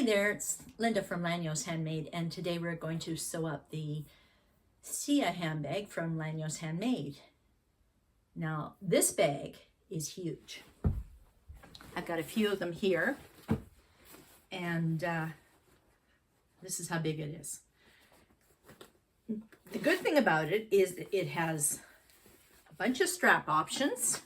Hi there, it's Linda from Lányos Handmade, and today we're going to sew up the Szia handbag from Lányos Handmade. Now, this bag is huge. I've got a few of them here, and this is how big it is. The good thing about it is that it has a bunch of strap options,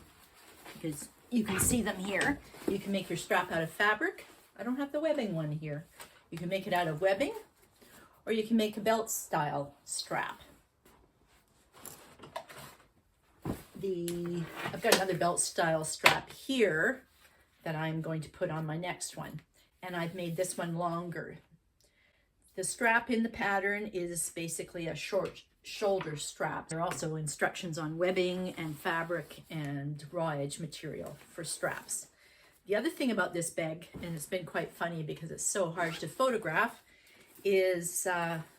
because you can see them here. You can make your strap out of fabric. I don't have the webbing one here. You can make it out of webbing, or you can make a belt style strap. I've got another belt style strap here that I'm going to put on my next one, and I've made this one longer. The strap in the pattern is basically a short shoulder strap. There are also instructions on webbing and fabric and raw edge material for straps. The other thing about this bag, and it's been quite funny because it's so hard to photograph, is,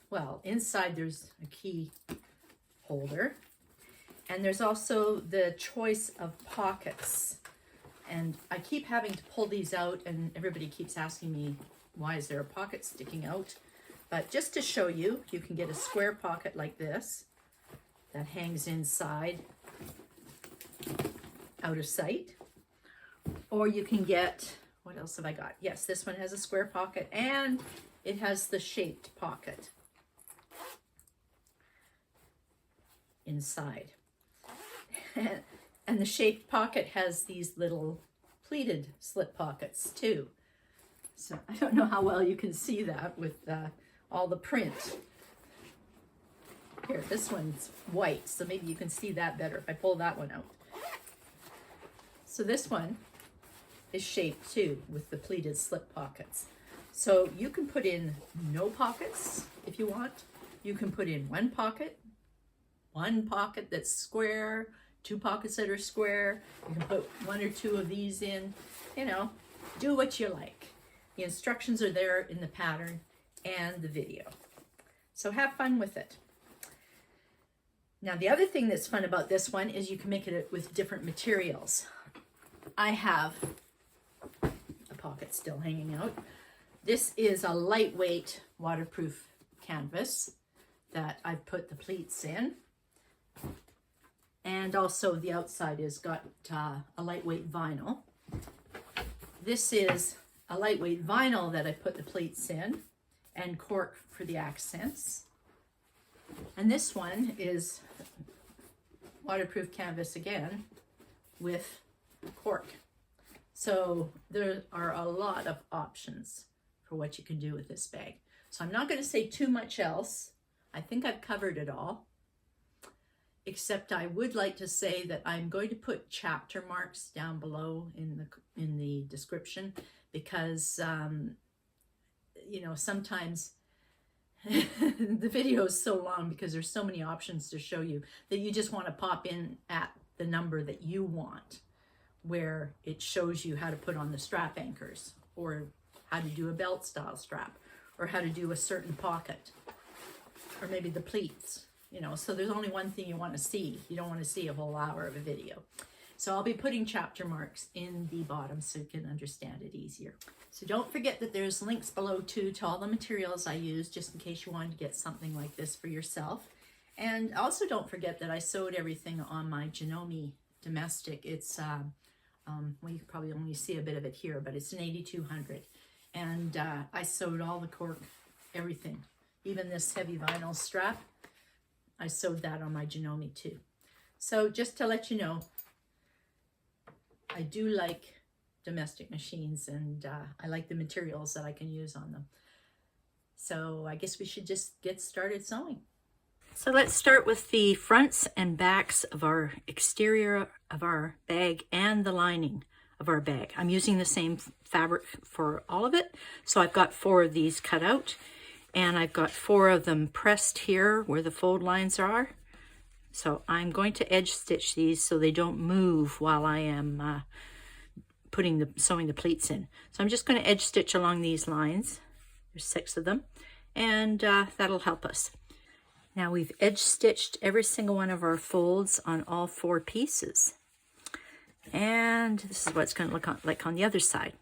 well, inside there's a key holder, and there's also the choice of pockets. And I keep having to pull these out, and everybody keeps asking me, why is there a pocket sticking out? But just to show you, you can get a square pocket like this that hangs inside, out of sight. Or you can get, what else have I got? Yes, this one has a square pocket, and it has the shaped pocket inside. And the shaped pocket has these little pleated slip pockets too. So I don't know how well you can see that with all the print. Here, this one's white, so maybe you can see that better if I pull that one out. So this one is shaped too with the pleated slip pockets. So you can put in no pockets if you want. You can put in one pocket that's square, two pockets that are square. You can put one or two of these in, you know, do what you like. The instructions are there in the pattern and the video. So have fun with it. Now, the other thing that's fun about this one is you can make it with different materials. I have a pocket still hanging out. This is a lightweight waterproof canvas that I've put the pleats in. And also the outside has got a lightweight vinyl. This is a lightweight vinyl that I put the pleats in, and cork for the accents. And this one is waterproof canvas again with cork. So there are a lot of options for what you can do with this bag. So I'm not going to say too much else. I think I've covered it all. Except I would like to say that I'm going to put chapter marks down below in the description, because you know, sometimes the video is so long because there's so many options to show you that you just want to pop in at the number that you want, where it shows you how to put on the strap anchors, or how to do a belt style strap, or how to do a certain pocket, or maybe the pleats. You know, so there's only one thing you want to see. You don't want to see a whole hour of a video. So I'll be putting chapter marks in the bottom so you can understand it easier. So don't forget that there's links below too to all the materials I use, just in case you wanted to get something like this for yourself. And also don't forget that I sewed everything on my Janome domestic. It's, well, you can probably only see a bit of it here, but it's an 8200. And I sewed all the cork, everything, even this heavy vinyl strap. I sewed that on my Janome too. So just to let you know, I do like domestic machines, and I like the materials that I can use on them. So I guess we should just get started sewing. So let's start with the fronts and backs of our exterior of our bag and the lining of our bag. I'm using the same fabric for all of it. So I've got 4 of these cut out. And I've got 4 of them pressed here where the fold lines are. So I'm going to edge stitch these so they don't move while I am sewing the pleats in. So I'm just going to edge stitch along these lines. There's 6 of them, and that'll help us. Now we've edge stitched every single one of our folds on all 4 pieces. And this is what it's going to look like on the other side.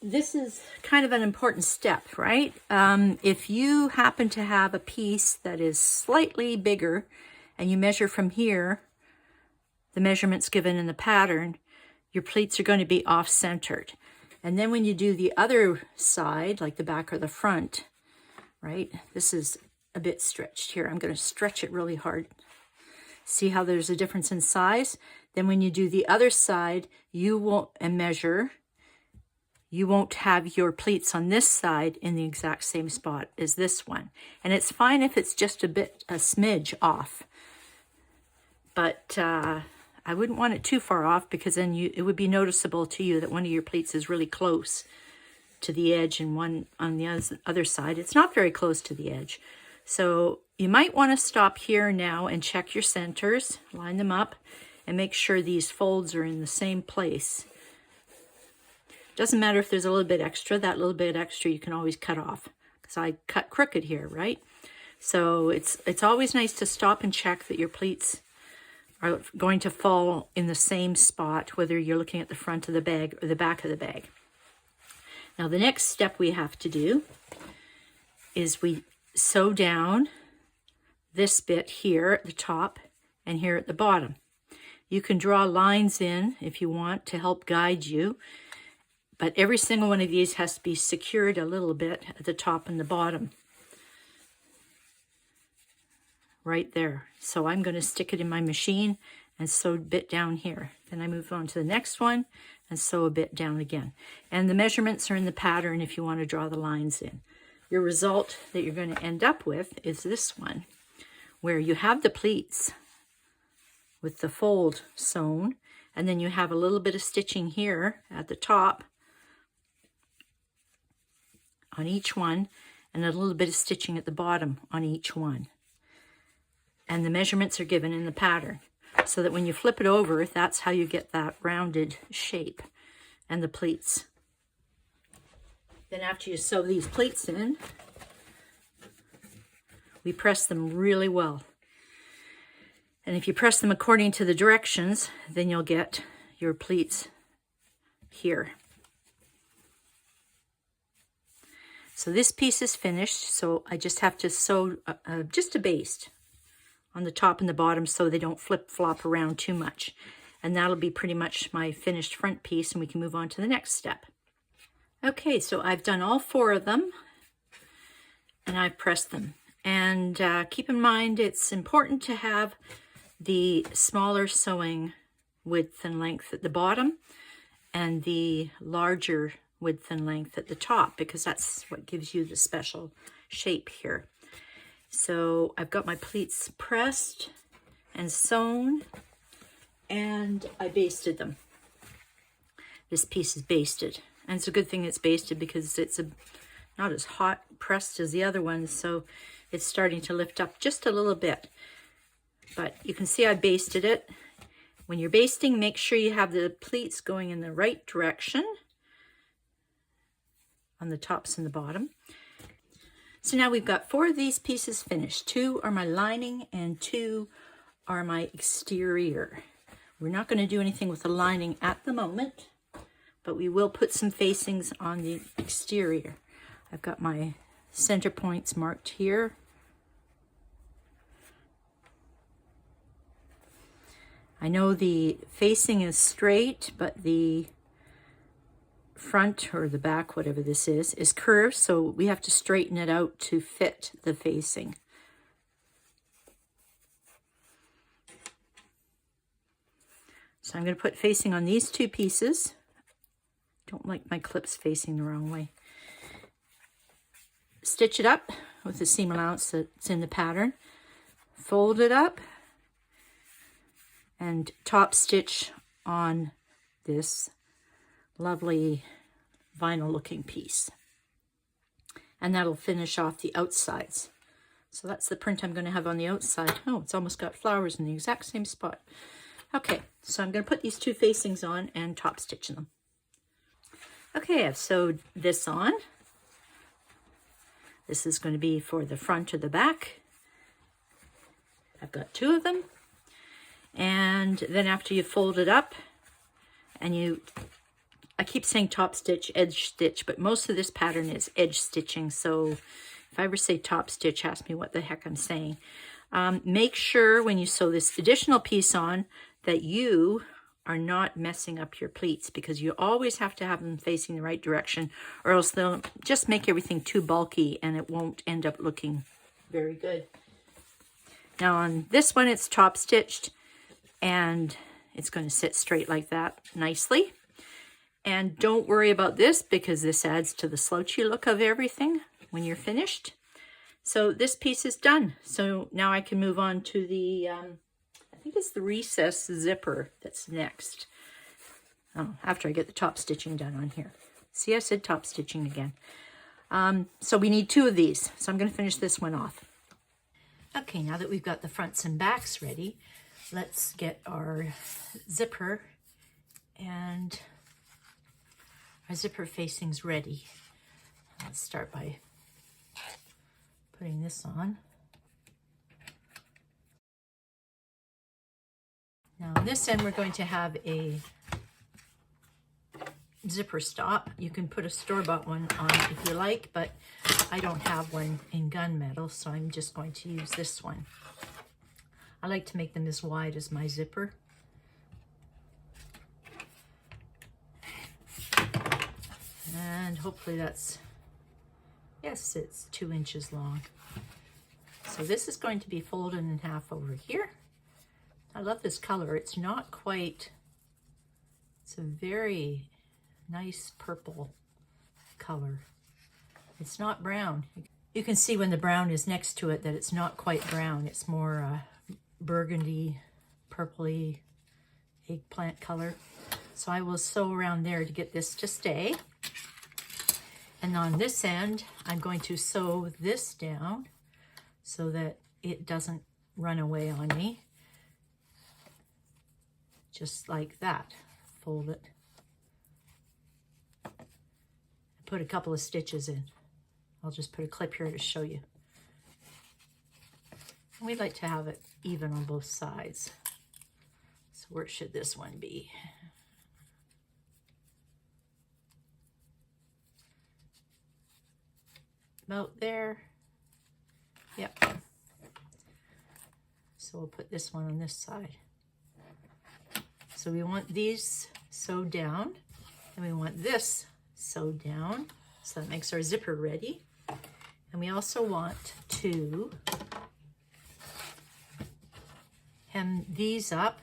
this is kind of an important step, right? If you happen to have a piece that is slightly bigger and you measure from here, the measurements given in the pattern, your pleats are going to be off-centered. And then when you do the other side, like the back or the front, right? This is a bit stretched here. I'm going to stretch it really hard. See how there's a difference in size? Then when you do the other side, you won't measure. You won't have your pleats on this side in the exact same spot as this one. And it's fine if it's just a smidge off. But I wouldn't want it too far off, because then it would be noticeable to you that one of your pleats is really close to the edge and one on the other side, it's not very close to the edge. So you might want to stop here now and check your centers, line them up, and make sure these folds are in the same place. Doesn't matter if there's a little bit extra. That little bit extra you can always cut off, because I cut crooked here, right? So it's always nice to stop and check that your pleats are going to fall in the same spot, whether you're looking at the front of the bag or the back of the bag. Now the next step we have to do is we sew down this bit here at the top and here at the bottom. You can draw lines in if you want to help guide you, but every single one of these has to be secured a little bit at the top and the bottom. Right there. So I'm going to stick it in my machine and sew a bit down here. Then I move on to the next one and sew a bit down again. And the measurements are in the pattern if you want to draw the lines in. Your result that you're going to end up with is this one, where you have the pleats with the fold sewn, and then you have a little bit of stitching here at the top on each one, and a little bit of stitching at the bottom on each one. And the measurements are given in the pattern, so that when you flip it over, that's how you get that rounded shape and the pleats. Then after you sew these pleats in, we press them really well. And if you press them according to the directions, then you'll get your pleats here. So this piece is finished, so I just have to sew just a baste on the top and the bottom so they don't flip-flop around too much. And that'll be pretty much my finished front piece, and we can move on to the next step. Okay, so I've done all 4 of them, and I've pressed them. And keep in mind, it's important to have the smaller sewing width and length at the bottom and the larger width and length at the top, because that's what gives you the special shape here. So I've got my pleats pressed and sewn, and I basted them. This piece is basted, and it's a good thing it's basted because it's not as hot pressed as the other ones, so it's starting to lift up just a little bit. But you can see I basted it. When you're basting, make sure you have the pleats going in the right direction on the tops and the bottom. So now we've got 4 of these pieces finished. 2 are my lining and 2 are my exterior. We're not going to do anything with the lining at the moment, but we will put some facings on the exterior. I've got my center points marked here. I know the facing is straight, but the front or the back, whatever this is curved, so we have to straighten it out to fit the facing. So I'm going to put facing on these 2 pieces. Don't like my clips facing the wrong way. Stitch it up with the seam allowance that's in the pattern. Fold it up and top stitch on this lovely vinyl looking piece, and that'll finish off the outsides. So that's the print I'm going to have on the outside. Oh, it's almost got flowers in the exact same spot. Okay, so I'm going to put these 2 facings on and top stitch them. Okay, I've sewed this on. This is going to be for the front or the back. I've got 2 of them. And then after you fold it up and you I keep saying top stitch, edge stitch, but most of this pattern is edge stitching. So if I ever say top stitch, ask me what the heck I'm saying. Make sure when you sew this additional piece on that you are not messing up your pleats, because you always have to have them facing the right direction, or else they'll just make everything too bulky and it won't end up looking very good. Now on this one, it's top stitched and it's going to sit straight like that nicely. And don't worry about this, because this adds to the slouchy look of everything when you're finished. So this piece is done. So now I can move on to the, I think it's the recess zipper that's next. Oh, after I get the top stitching done on here. See, I said top stitching again. So we need 2 of these. So I'm going to finish this one off. Okay, now that we've got the fronts and backs ready, let's get our zipper and our zipper facings ready. Let's start by putting this on. Now on this end, we're going to have a zipper stop. You can put a store-bought one on if you like, but I don't have one in gunmetal, so I'm just going to use this one. I like to make them as wide as my zipper. And hopefully that's, yes, it's 2 inches long. So this is going to be folded in half over here. I love this color. It's not quite, it's a very nice purple color. It's not brown. You can see when the brown is next to it that it's not quite brown. It's more burgundy, purpley, eggplant color. So I will sew around there to get this to stay. And on this end, I'm going to sew this down so that it doesn't run away on me. Just like that. Fold it. Put a couple of stitches in. I'll just put a clip here to show you. And we'd like to have it even on both sides. So where should this one be? About there. Yep. So we'll put this one on this side. So we want these sewed down, and we want this sewed down. So that makes our zipper ready. And we also want to hem these up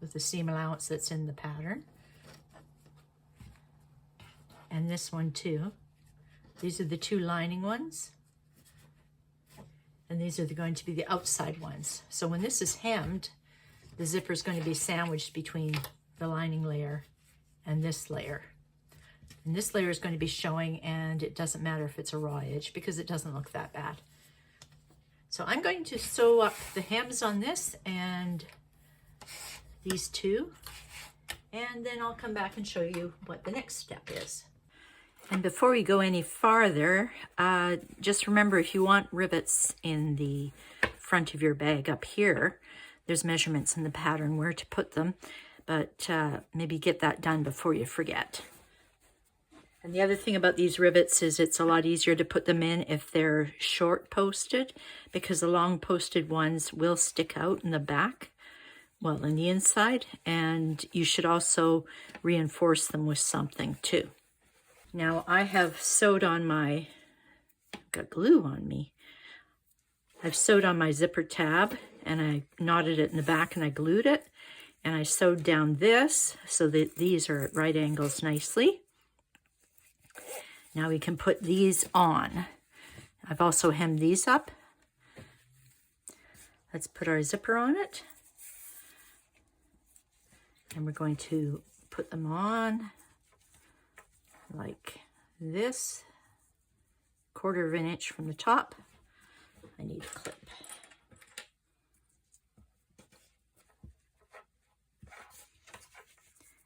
with the seam allowance that's in the pattern. And this one too. These are the 2 lining ones. And these are going to be the outside ones. So when this is hemmed, the zipper is going to be sandwiched between the lining layer and this layer. And this layer is going to be showing, and it doesn't matter if it's a raw edge because it doesn't look that bad. So I'm going to sew up the hems on this and these 2, and then I'll come back and show you what the next step is. And before we go any farther, just remember, if you want rivets in the front of your bag up here, there's measurements in the pattern where to put them, but maybe get that done before you forget. And the other thing about these rivets is it's a lot easier to put them in if they're short posted, because the long posted ones will stick out in the back, well, in the inside, and you should also reinforce them with something too. Now I have sewed on my, got glue on me. I've sewed on my zipper tab, and I knotted it in the back and I glued it, and I sewed down this so that these are at right angles nicely. Now we can put these on. I've also hemmed these up. Let's put our zipper on it. And we're going to put them on like this, 1/4 of an inch from the top. I need a clip.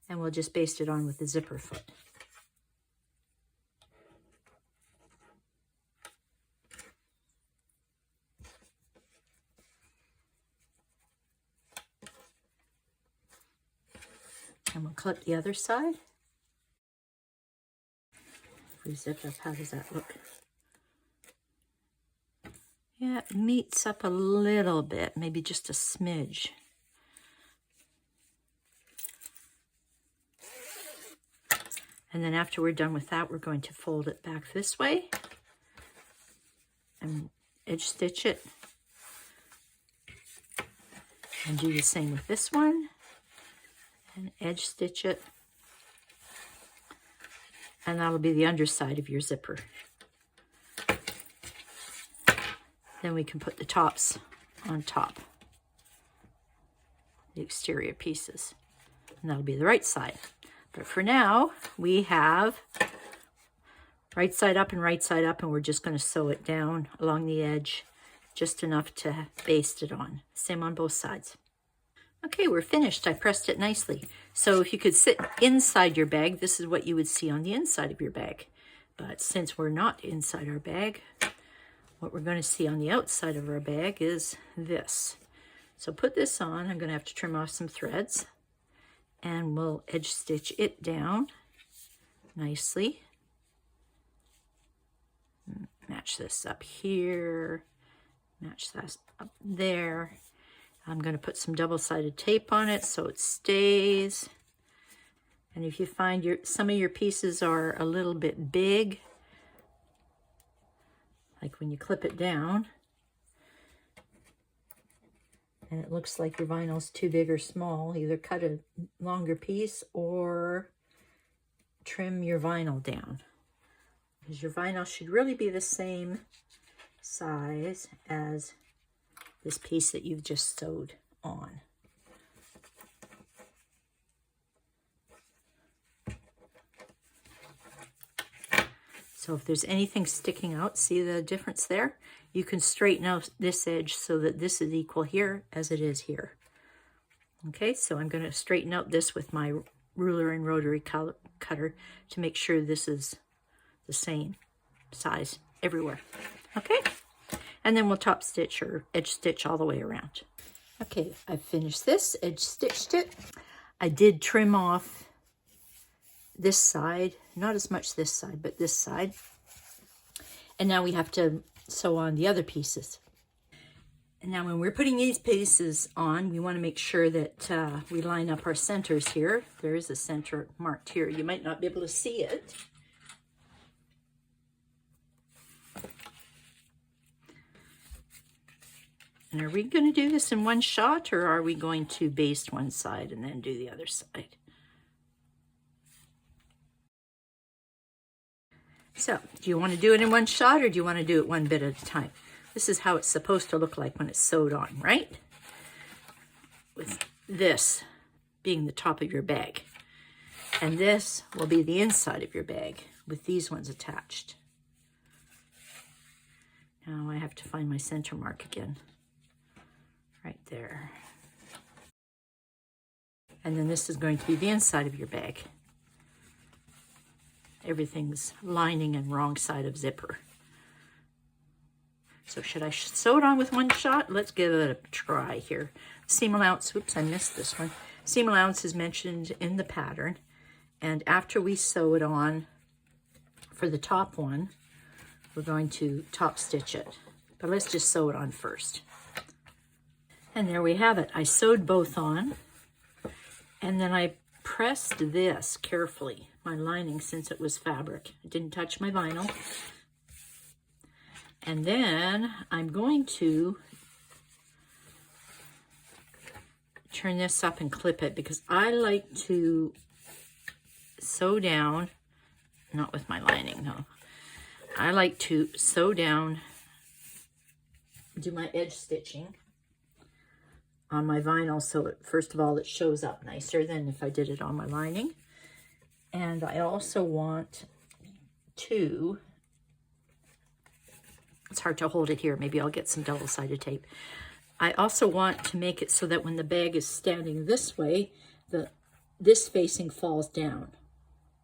And we'll just baste it on with the zipper foot. And we'll clip the other side. If we zip up, how does that look? Yeah, it meets up a little bit, maybe just a smidge. And then after we're done with that, we're going to fold it back this way and edge stitch it. And do the same with this one and edge stitch it. And that'll be the underside of your zipper. Then we can put the tops on top, the exterior pieces, and that'll be the right side. But for now, we have right side up, and we're just going to sew it down along the edge, just enough to baste it on. Same on both sides. Okay, we're finished. I pressed it nicely. So if you could sit inside your bag, this is what you would see on the inside of your bag. But since we're not inside our bag, what we're going to see on the outside of our bag is this. So put this on. I'm going to have to trim off some threads, and we'll edge stitch it down nicely. Match this up here, match that up there. I'm going to put some double-sided tape on it so it stays. And if you find some of your pieces are a little bit big, like when you clip it down, and it looks like your vinyl's too big or small, either cut a longer piece or trim your vinyl down. Because your vinyl should really be the same size as this piece that you've just sewed on. So if there's anything sticking out, see the difference there? You can straighten out this edge so that this is equal here as it is here. Okay, so I'm going to straighten out this with my ruler and rotary cutter to make sure this is the same size everywhere. Okay, and then we'll top stitch or edge stitch all the way around. Okay, I've finished this, edge stitched it. I did trim off this side, not as much this side, but this side. And now we have to sew on the other pieces. And now when we're putting these pieces on, we want to make sure that we line up our centers here. There is a center marked here. You might not be able to see it. And are we going to do this in one shot, or are we going to baste one side and then do the other side? So, do you want to do it in one shot, or do you want to do it one bit at a time? This is how it's supposed to look like when it's sewed on, right? With this being the top of your bag. And this will be the inside of your bag with these ones attached. Now I have to find my center mark again. Right there. And then this is going to be the inside of your bag. Everything's lining and wrong side of zipper. So should I sew it on with one shot? Let's give it a try here. Seam allowance, oops, I missed this one. Seam allowance is mentioned in the pattern. And after we sew it on for the top one, we're going to top stitch it. But let's just sew it on first. And there we have it. I sewed both on. And then I pressed this carefully, my lining, since it was fabric. It didn't touch my vinyl. And then I'm going to turn this up and clip it because I like to sew down, not with my lining, no. I like to sew down, do my edge stitching on my vinyl so it, first of all, it shows up nicer than if I did it on my lining. And I also want to, it's hard to hold it here, maybe I'll get some double-sided tape. I also want to make it so that when the bag is standing this way, this facing falls down.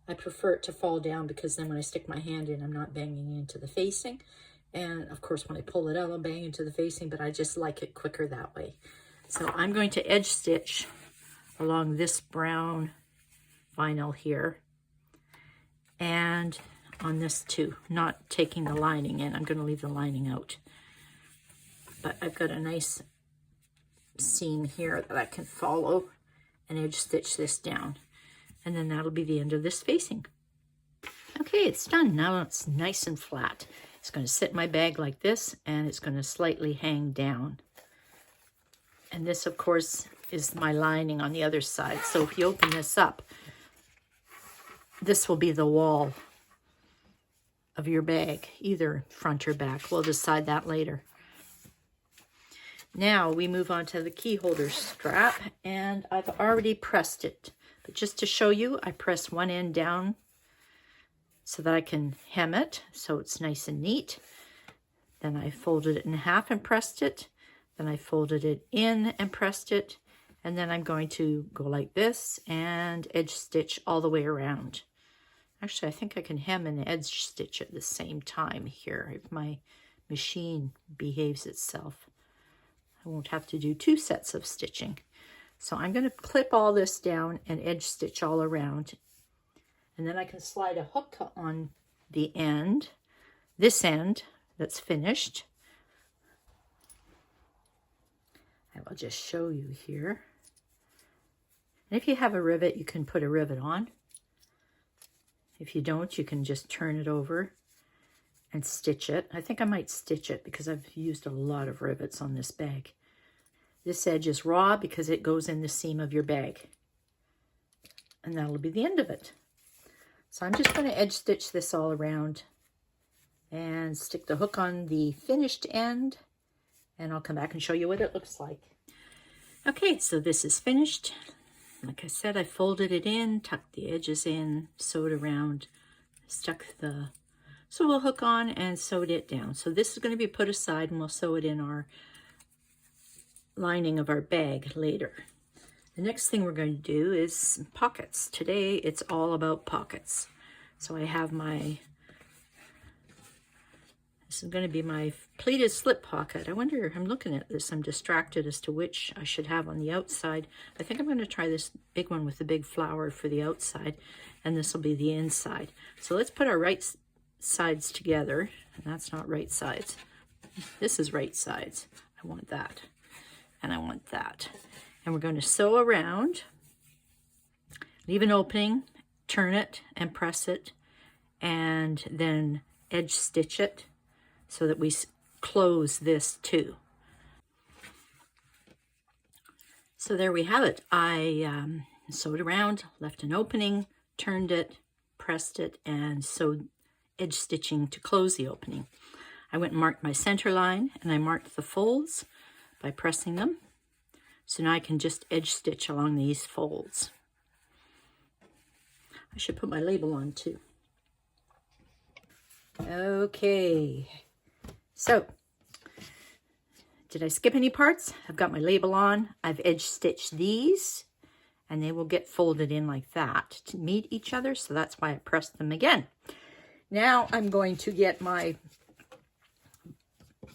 I prefer it to fall down because then when I stick my hand in, I'm not banging into the facing. And of course, when I pull it out, I'll bang into the facing, but I just like it quicker that way. So I'm going to edge stitch along this brown vinyl here. And on this too, not taking the lining in. I'm going to leave the lining out. But I've got a nice seam here that I can follow and edge stitch this down. And then that'll be the end of this facing. Okay, it's done. Now it's nice and flat. It's going to sit in my bag like this, and it's going to slightly hang down. And this, of course, is my lining on the other side. So if you open this up, this will be the wall of your bag, either front or back. We'll decide that later. Now we move on to the key holder strap, and I've already pressed it. But just to show you, I press one end down so that I can hem it so it's nice and neat. Then I folded it in half and pressed it. Then I folded it in and pressed it. And then I'm going to go like this and edge stitch all the way around. Actually, I think I can hem and edge stitch at the same time here if my machine behaves itself. I won't have to do 2 sets of stitching. So I'm going to clip all this down and edge stitch all around. And then I can slide a hook on the end, this end that's finished. I will just show you here. And if you have a rivet, you can put a rivet on. If you don't, you can just turn it over and stitch it. I think I might stitch it because I've used a lot of rivets on this bag. This edge is raw because it goes in the seam of your bag. And that'll be the end of it. So I'm just going to edge stitch this all around and stick the hook on the finished end, and I'll come back and show you what it looks like. Okay, so this is finished. Like I said, I folded it in, tucked the edges in, sewed around, stuck the sewable hook on, and sewed it down. So this is going to be put aside, and we'll sew it in our lining of our bag later. The next thing we're going to do is pockets. Today it's all about pockets. So I have this is going to be my pleated slip pocket. I wonder, I'm looking at this, I'm distracted as to which I should have on the outside. I think I'm going to try this big one with the big flower for the outside, and this will be the inside. So let's put our right sides together. And that's not right sides. This is right sides. I want that. And I want that. And we're going to sew around, leave an opening, turn it and press it, and then edge stitch it so that we close this too. So there we have it. I sewed around, left an opening, turned it, pressed it, and sewed edge stitching to close the opening. I went and marked my center line, and I marked the folds by pressing them. So now I can just edge stitch along these folds. I should put my label on too. Okay, so did I skip any parts? I've got my label on. I've edge stitched these, and they will get folded in like that to meet each other. So that's why I pressed them again. Now I'm going to get my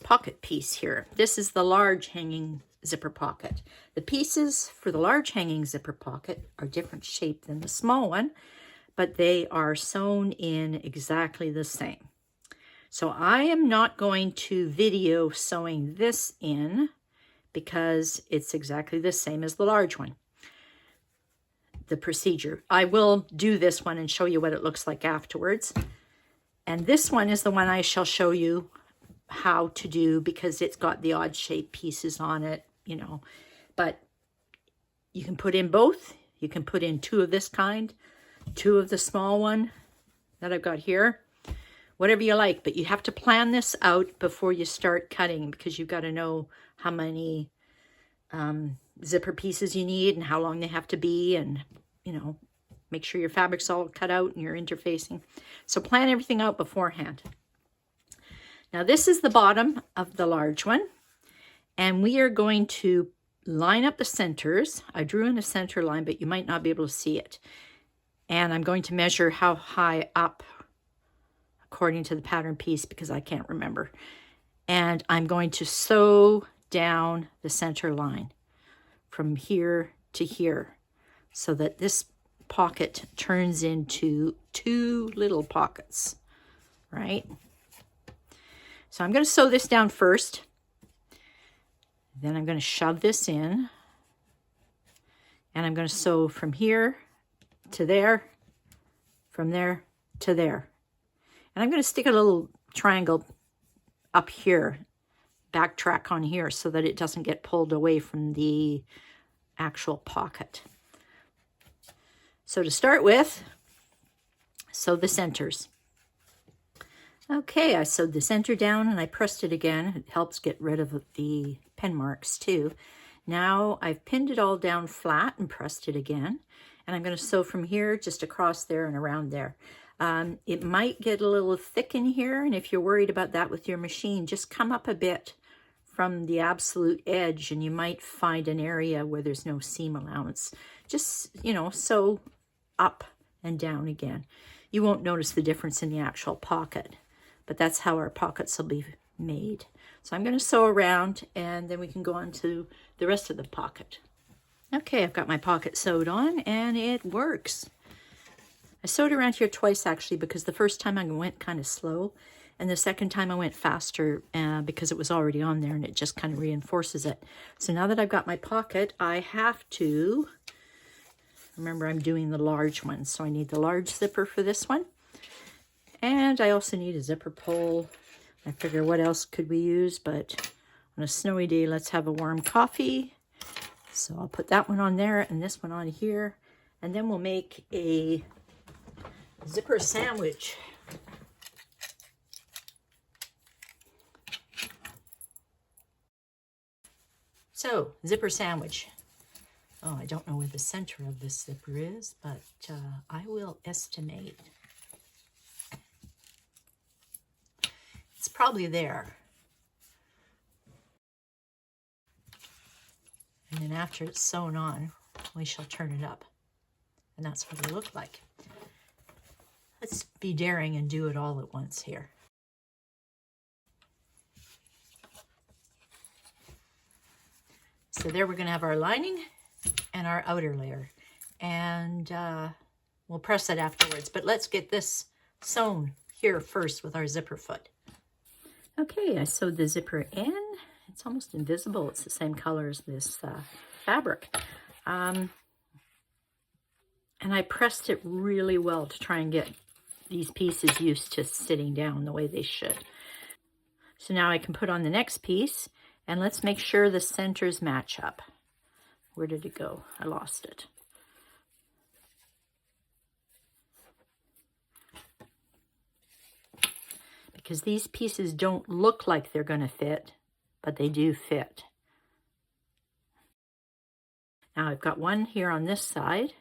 pocket piece here. This is the large hanging zipper pocket. The pieces for the large hanging zipper pocket are different shape than the small one, but they are sewn in exactly the same. So I am not going to video sewing this in because it's exactly the same as the large one. The procedure. I will do this one and show you what it looks like afterwards. And this one is the one I shall show you how to do because it's got the odd shaped pieces on it, you know. But you can put in both. You can put in 2 of this kind, 2 of the small one that I've got here, whatever you like. But you have to plan this out before you start cutting because you've got to know how many zipper pieces you need and how long they have to be, and, you know, make sure your fabric's all cut out and you're interfacing. So plan everything out beforehand. Now this is the bottom of the large one, and we are going to line up the centers. I drew in a center line, but you might not be able to see it. And I'm going to measure how high up according to the pattern piece because I can't remember. And I'm going to sew down the center line from here to here so that this pocket turns into 2 little pockets, right? So I'm going to sew this down first. Then I'm going to shove this in. And I'm going to sew from here to there, from there to there. And I'm going to stick a little triangle up here, backtrack on here, so that it doesn't get pulled away from the actual pocket. So to start with, sew the centers. Okay, I sewed the center down and I pressed it again. It helps get rid of the pen marks too. Now I've pinned it all down flat and pressed it again. And I'm going to sew from here just across there and around there. It might get a little thick in here, and if you're worried about that with your machine, just come up a bit from the absolute edge and you might find an area where there's no seam allowance. Just, you know, sew up and down again. You won't notice the difference in the actual pocket, but that's how our pockets will be made. So I'm going to sew around and then we can go on to the rest of the pocket. Okay, I've got my pocket sewed on and it works. I sewed around here twice actually, because the first time I went kind of slow and the second time I went faster because it was already on there and it just kind of reinforces it. So now that I've got my pocket, I have to, remember I'm doing the large one, so I need the large zipper for this one. And I also need a zipper pull. I figure what else could we use, but on a snowy day, let's have a warm coffee. So I'll put that one on there and this one on here. And then we'll make a zipper sandwich. So, zipper sandwich. Oh, I don't know where the center of this zipper is, but I will estimate. It's probably there. And then after it's sewn on, we shall turn it up. And that's what it'll look like. Let's be daring and do it all at once here. So there we're going to have our lining and our outer layer. And we'll press it afterwards. But let's get this sewn here first with our zipper foot. Okay, I sewed the zipper in. It's almost invisible. It's the same color as this fabric. And I pressed it really well to try and get these pieces used to sitting down the way they should. So now I can put on the next piece, and let's make sure the centers match up. Where did it go? I lost it. Because these pieces don't look like they're going to fit, but they do fit. Now I've got one here on this side.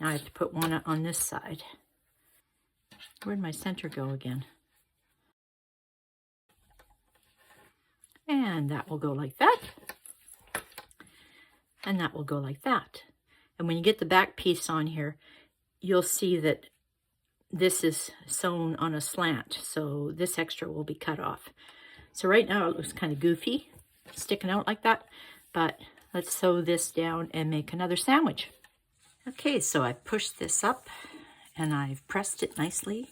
Now I have to put one on this side. Where'd my center go again? And that will go like that. And that will go like that. And when you get the back piece on here, you'll see that this is sewn on a slant. So this extra will be cut off. So right now it looks kind of goofy, sticking out like that. But let's sew this down and make another sandwich. Okay, so I've pushed this up and I've pressed it nicely.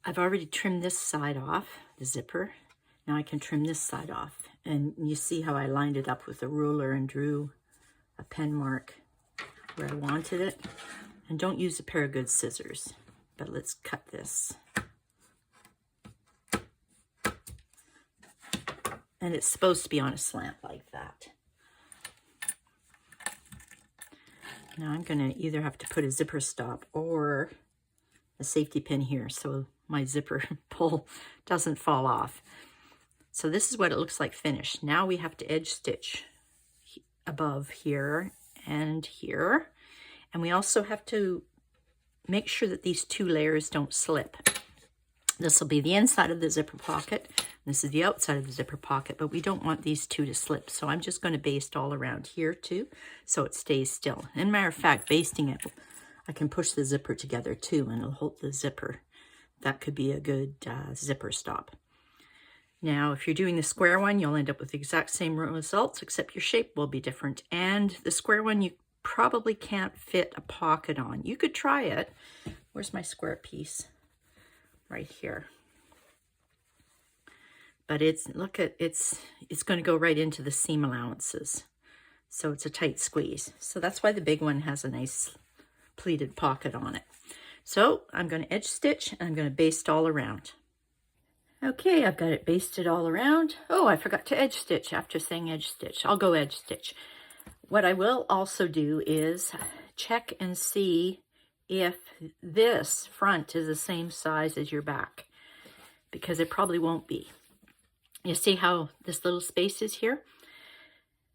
I've already trimmed this side off, the zipper. Now I can trim this side off. And you see how I lined it up with a ruler and drew a pen mark where I wanted it. And don't use a pair of good scissors, but let's cut this. And it's supposed to be on a slant like that. Now I'm going to either have to put a zipper stop or a safety pin here so my zipper pull doesn't fall off. So this is what it looks like finished. Now we have to edge stitch above here and here. And we also have to make sure that these two layers don't slip. This will be the inside of the zipper pocket. This is the outside of the zipper pocket, but we don't want these two to slip. So I'm just going to baste all around here too, so it stays still. And matter of fact, basting it, I can push the zipper together too, and it'll hold the zipper. That could be a good zipper stop. Now, if you're doing the square one, you'll end up with the exact same results, except your shape will be different. And the square one, you probably can't fit a pocket on. You could try it. Where's my square piece? Right here. But it's, look at, it's going to go right into the seam allowances. So it's a tight squeeze. So that's why the big one has a nice pleated pocket on it. So I'm going to edge stitch and I'm going to baste all around. Okay, I've got it basted all around. Oh, I forgot to edge stitch after saying edge stitch. I'll go edge stitch. What I will also do is check and see if this front is the same size as your back, because it probably won't be. You see how this little space is here?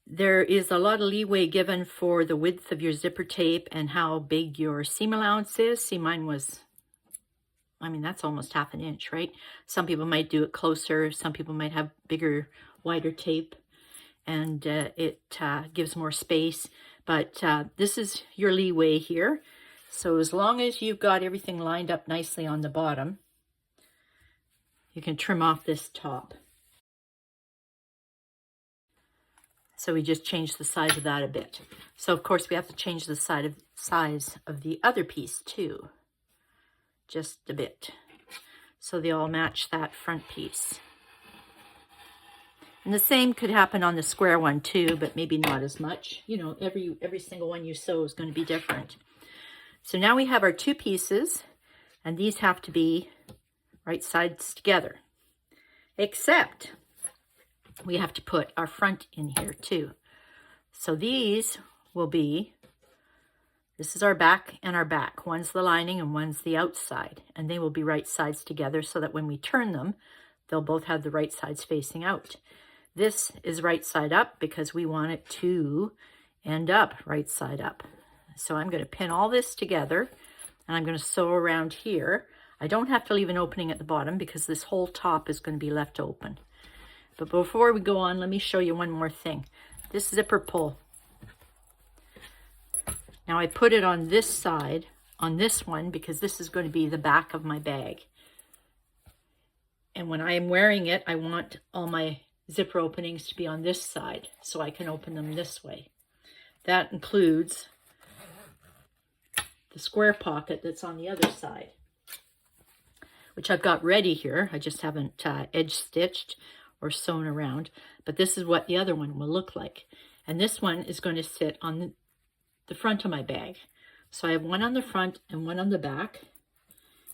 There is a lot of leeway given for the width of your zipper tape and how big your seam allowance is. See, mine was, I mean, that's almost 1/2 inch, right? Some people might do it closer. Some people might have bigger, wider tape, and it gives more space. But this is your leeway here. So as long as you've got everything lined up nicely on the bottom, you can trim off this top. So we just changed the size of that a bit. So of course we have to change the size of the other piece too, just a bit, so they all match that front piece. And the same could happen on the square one too, but maybe not as much. You know, every single one you sew is going to be different. So now we have our 2 pieces, and these have to be right sides together, except we have to put our front in here too. So these will be, this is our back and our back. One's the lining and one's the outside, and they will be right sides together so that when we turn them, they'll both have the right sides facing out. This is right side up because we want it to end up right side up. So I'm going to pin all this together, and I'm going to sew around here. I don't have to leave an opening at the bottom because this whole top is going to be left open. But before we go on, let me show you one more thing. This zipper pull. Now I put it on this side, on this one, because this is going to be the back of my bag. And when I am wearing it, I want all my zipper openings to be on this side, so I can open them this way. That includes the square pocket that's on the other side, which I've got ready here. I just haven't edge stitched or sewn around, but this is what the other one will look like. And this one is going to sit on the front of my bag. So I have one on the front and one on the back,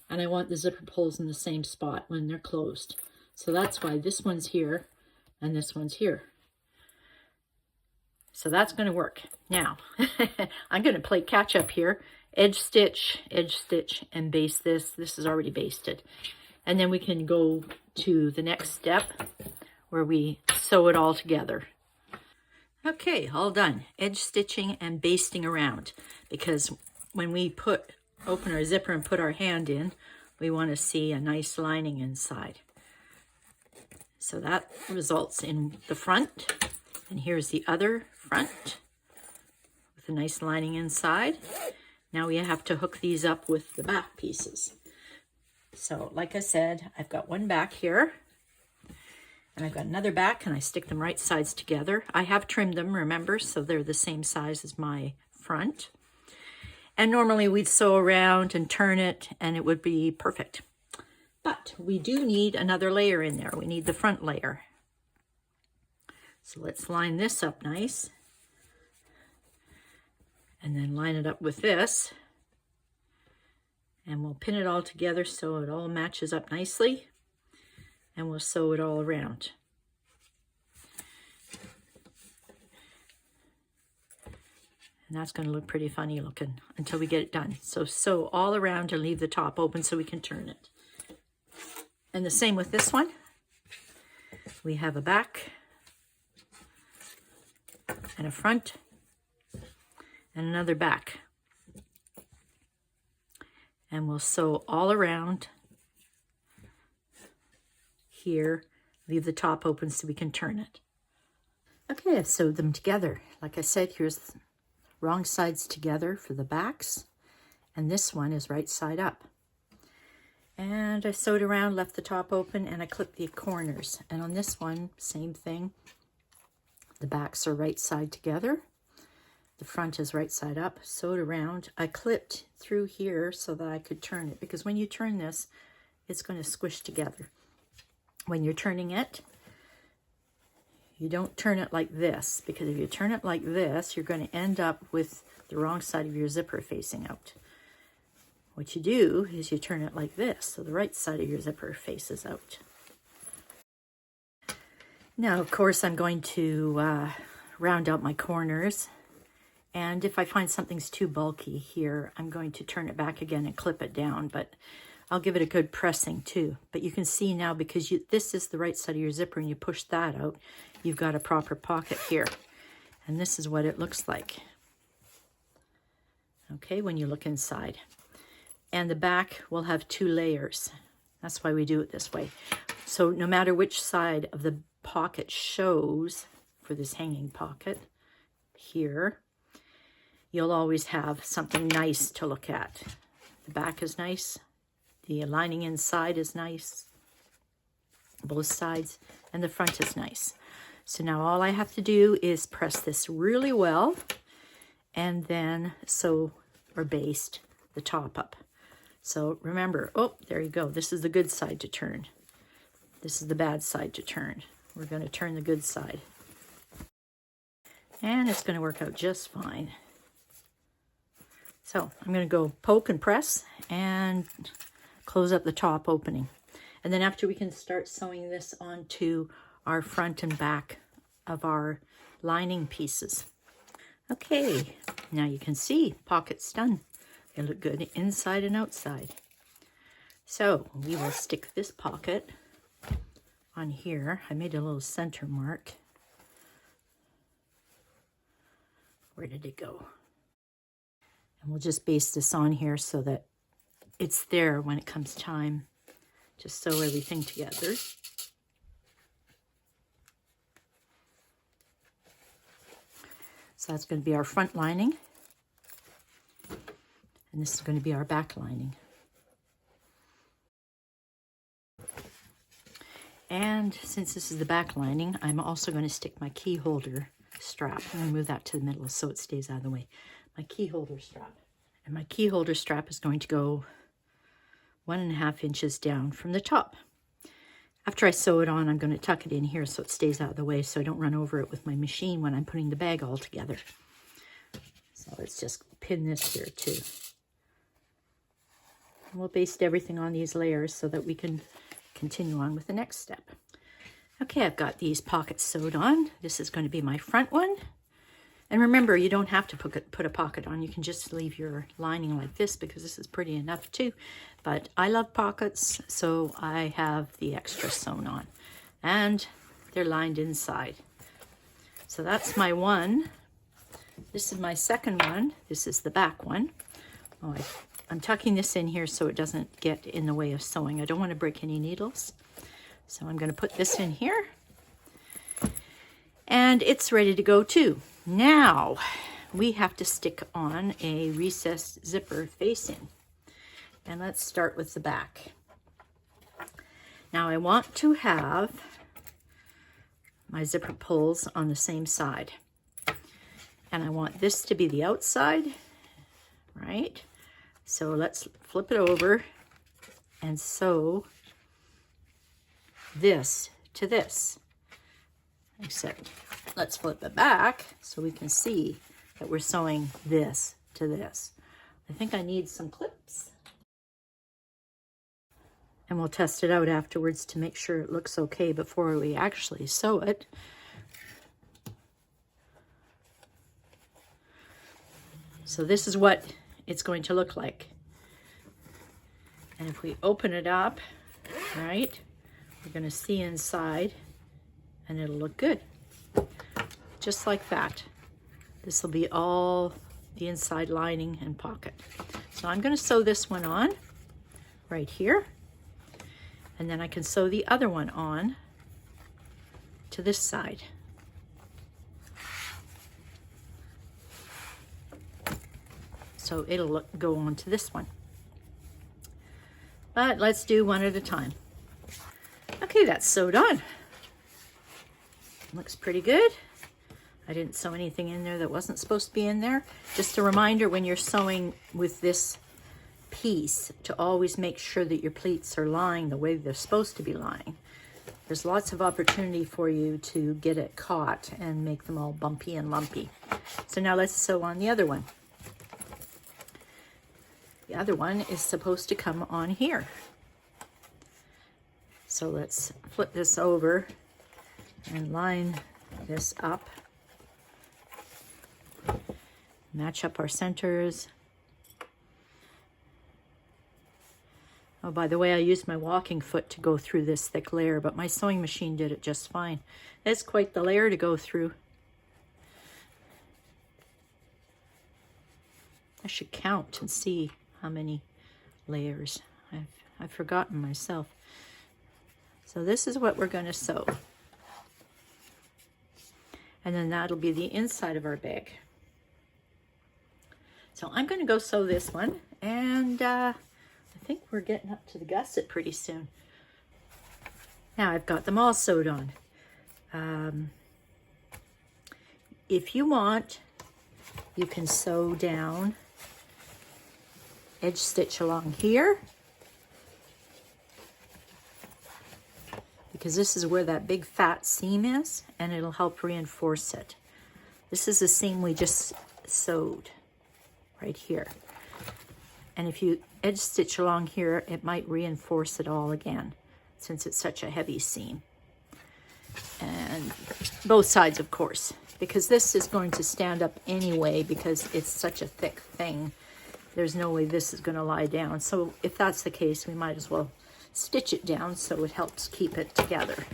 and I want the zipper pulls in the same spot when they're closed. So that's why this one's here and this one's here. So that's going to work. Now, I'm going to play catch up here. Edge stitch, and baste this. This is already basted. And then we can go to the next step where we sew it all together. Okay, all done. Edge stitching and basting around, because when we open our zipper and put our hand in, we want to see a nice lining inside. So that results in the front, and here's the other front with a nice lining inside. Now we have to hook these up with the back pieces. So like I said, I've got one back here, and I've got another back, and I stick them right sides together. I have trimmed them, remember, so they're the same size as my front. And normally we'd sew around and turn it, and it would be perfect. But we do need another layer in there. We need the front layer. So let's line this up nice, and then line it up with this. And we'll pin it all together so it all matches up nicely, and we'll sew it all around. And that's going to look pretty funny looking until we get it done. So sew all around and leave the top open so we can turn it. And the same with this one. We have a back and a front and another back. And we'll sew all around here, leave the top open so we can turn it. Okay, I've sewed them together. Like I said, here's the wrong sides together for the backs, and this one is right side up. And I sewed around, left the top open, and I clipped the corners. And on this one, same thing. The backs are right side together, The front is right side up, sewed around. I clipped through here so that I could turn it, because when you turn this, it's going to squish together. When you're turning it, you don't turn it like this, because if you turn it like this, you're going to end up with the wrong side of your zipper facing out. What you do is you turn it like this, so the right side of your zipper faces out. Now, of course, I'm going to round out my corners. And if I find something's too bulky here, I'm going to turn it back again and clip it down. But I'll give it a good pressing too. But you can see now, because this is the right side of your zipper and you push that out, you've got a proper pocket here. And this is what it looks like. Okay, when you look inside. And the back will have 2 layers. That's why we do it this way. So no matter which side of the pocket shows for this hanging pocket here, you'll always have something nice to look at. The back is nice. The lining inside is nice. Both sides. And the front is nice. So now all I have to do is press this really well and then sew or baste the top up. So remember, oh, there you go. This is the good side to turn. This is the bad side to turn. We're going to turn the good side. And it's going to work out just fine. So I'm going to go poke and press and close up the top opening. And then after, we can start sewing this onto our front and back of our lining pieces. Okay, now you can see pockets done. They look good inside and outside. So we will stick this pocket on here. I made a little center mark. Where did it go? And we'll just baste this on here so that it's there when it comes time to sew everything together. So that's going to be our front lining. And this is going to be our back lining. And since this is the back lining, I'm also going to stick my key holder strap. I'm going to move that to the middle so it stays out of the way. My key holder strap. And my key holder strap is going to go 1.5 inches down from the top. After I sew it on, I'm going to tuck it in here so it stays out of the way, so I don't run over it with my machine when I'm putting the bag all together. So let's just pin this here too. And we'll baste everything on these layers so that we can continue on with the next step. Okay, I've got these pockets sewed on. This is going to be my front one. And remember, you don't have to put a pocket on. You can just leave your lining like this, because this is pretty enough too. But I love pockets, so I have the extra sewn on. And they're lined inside. So that's my one. This is my second one. This is the back one. Oh, I'm tucking this in here so it doesn't get in the way of sewing. I don't want to break any needles. So I'm going to put this in here. And it's ready to go too. Now we have to stick on a recessed zipper facing. And let's start with the back. Now I want to have my zipper pulls on the same side. And I want this to be the outside, right? So let's flip it over and sew this to this. Except let's flip it back so we can see that we're sewing this to this. I think I need some clips. And we'll test it out afterwards to make sure it looks okay before we actually sew it. So this is what it's going to look like. And if we open it up, right, we're going to see inside and it'll look good. Just like that. This will be all the inside lining and pocket. So I'm going to sew this one on right here. And then I can sew the other one on to this side. So it'll go on to this one. But let's do one at a time. Okay, that's sewed on. Looks pretty good. I didn't sew anything in there that wasn't supposed to be in there. Just a reminder when you're sewing with this piece to always make sure that your pleats are lying the way they're supposed to be lying. There's lots of opportunity for you to get it caught and make them all bumpy and lumpy. So now let's sew on the other one. The other one is supposed to come on here. So let's flip this over and line this up. Match up our centers. Oh, by the way, I used my walking foot to go through this thick layer, but my sewing machine did it just fine. It's quite the layer to go through. I should count and see how many layers. I've forgotten myself. So this is what we're going to sew. And then that'll be the inside of our bag. So I'm going to go sew this one, and I think we're getting up to the gusset pretty soon. Now I've got them all sewed on. If you want, you can sew down, edge stitch along here, because this is where that big fat seam is, and it'll help reinforce it. This is the seam we just sewed right here. And if you edge stitch along here, it might reinforce it all again, since it's such a heavy seam. And both sides, of course, because this is going to stand up anyway, because it's such a thick thing. There's no way this is going to lie down. So if that's the case, we might as well stitch it down so it helps keep it together.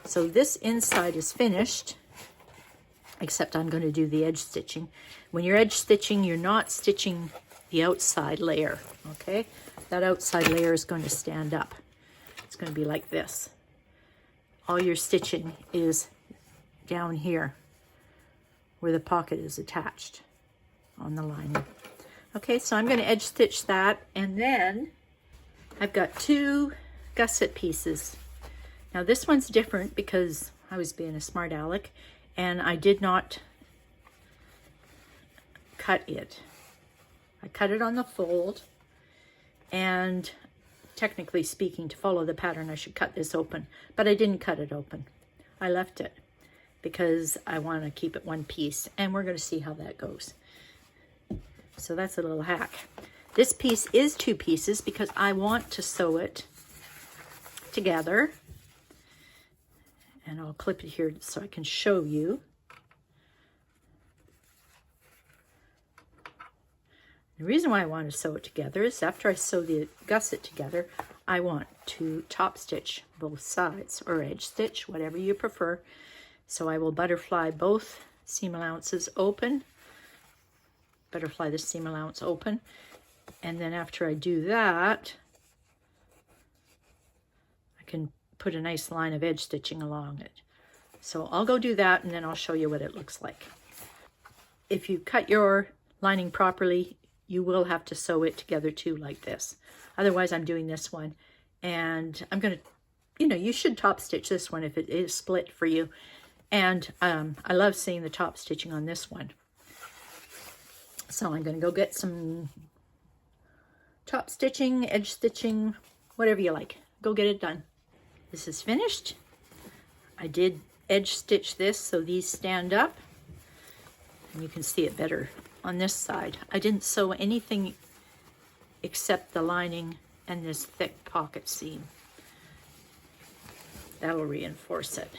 So this inside is finished, except I'm going to do the edge stitching. When you're edge stitching, you're not stitching the outside layer, okay? That outside layer is going to stand up. It's going to be like this. All your stitching is down here where the pocket is attached on the lining. Okay, so I'm going to edge stitch that, and then I've got 2 gusset pieces. Now this one's different because I was being a smart aleck, and I did not cut it. I cut it on the fold, and technically speaking, to follow the pattern, I should cut this open, but I didn't cut it open. I left it because I want to keep it one piece, and we're going to see how that goes. So that's a little hack. This piece is 2 pieces because I want to sew it together, and I'll clip it here so I can show you. The reason why I want to sew it together is after I sew the gusset together, I want to top stitch both sides, or edge stitch, whatever you prefer. So I will butterfly both seam allowances open, butterfly the seam allowance open, and then after I do that, I can put a nice line of edge stitching along it. So I'll go do that, and then I'll show you what it looks like. If you cut your lining properly, you will have to sew it together too, like this. Otherwise, I'm doing this one, and I'm going to, you should top stitch this one if it is split for you. And I love seeing the top stitching on this one. So I'm going to go get some top stitching, edge stitching, whatever you like. Go get it done. This is finished. I did edge stitch this so these stand up, and you can see it better on this side. I didn't sew anything except the lining and this thick pocket seam. That'll reinforce it.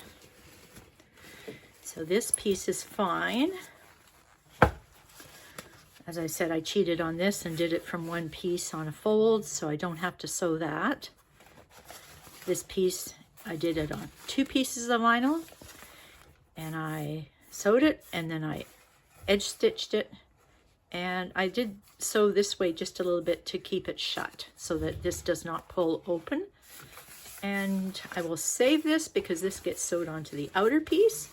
So this piece is fine. As I said, I cheated on this and did it from one piece on a fold, so I don't have to sew that. This piece, I did it on 2 pieces of vinyl, and I sewed it, and then I edge stitched it, and I did sew this way just a little bit to keep it shut so that this does not pull open. And I will save this because this gets sewed onto the outer piece,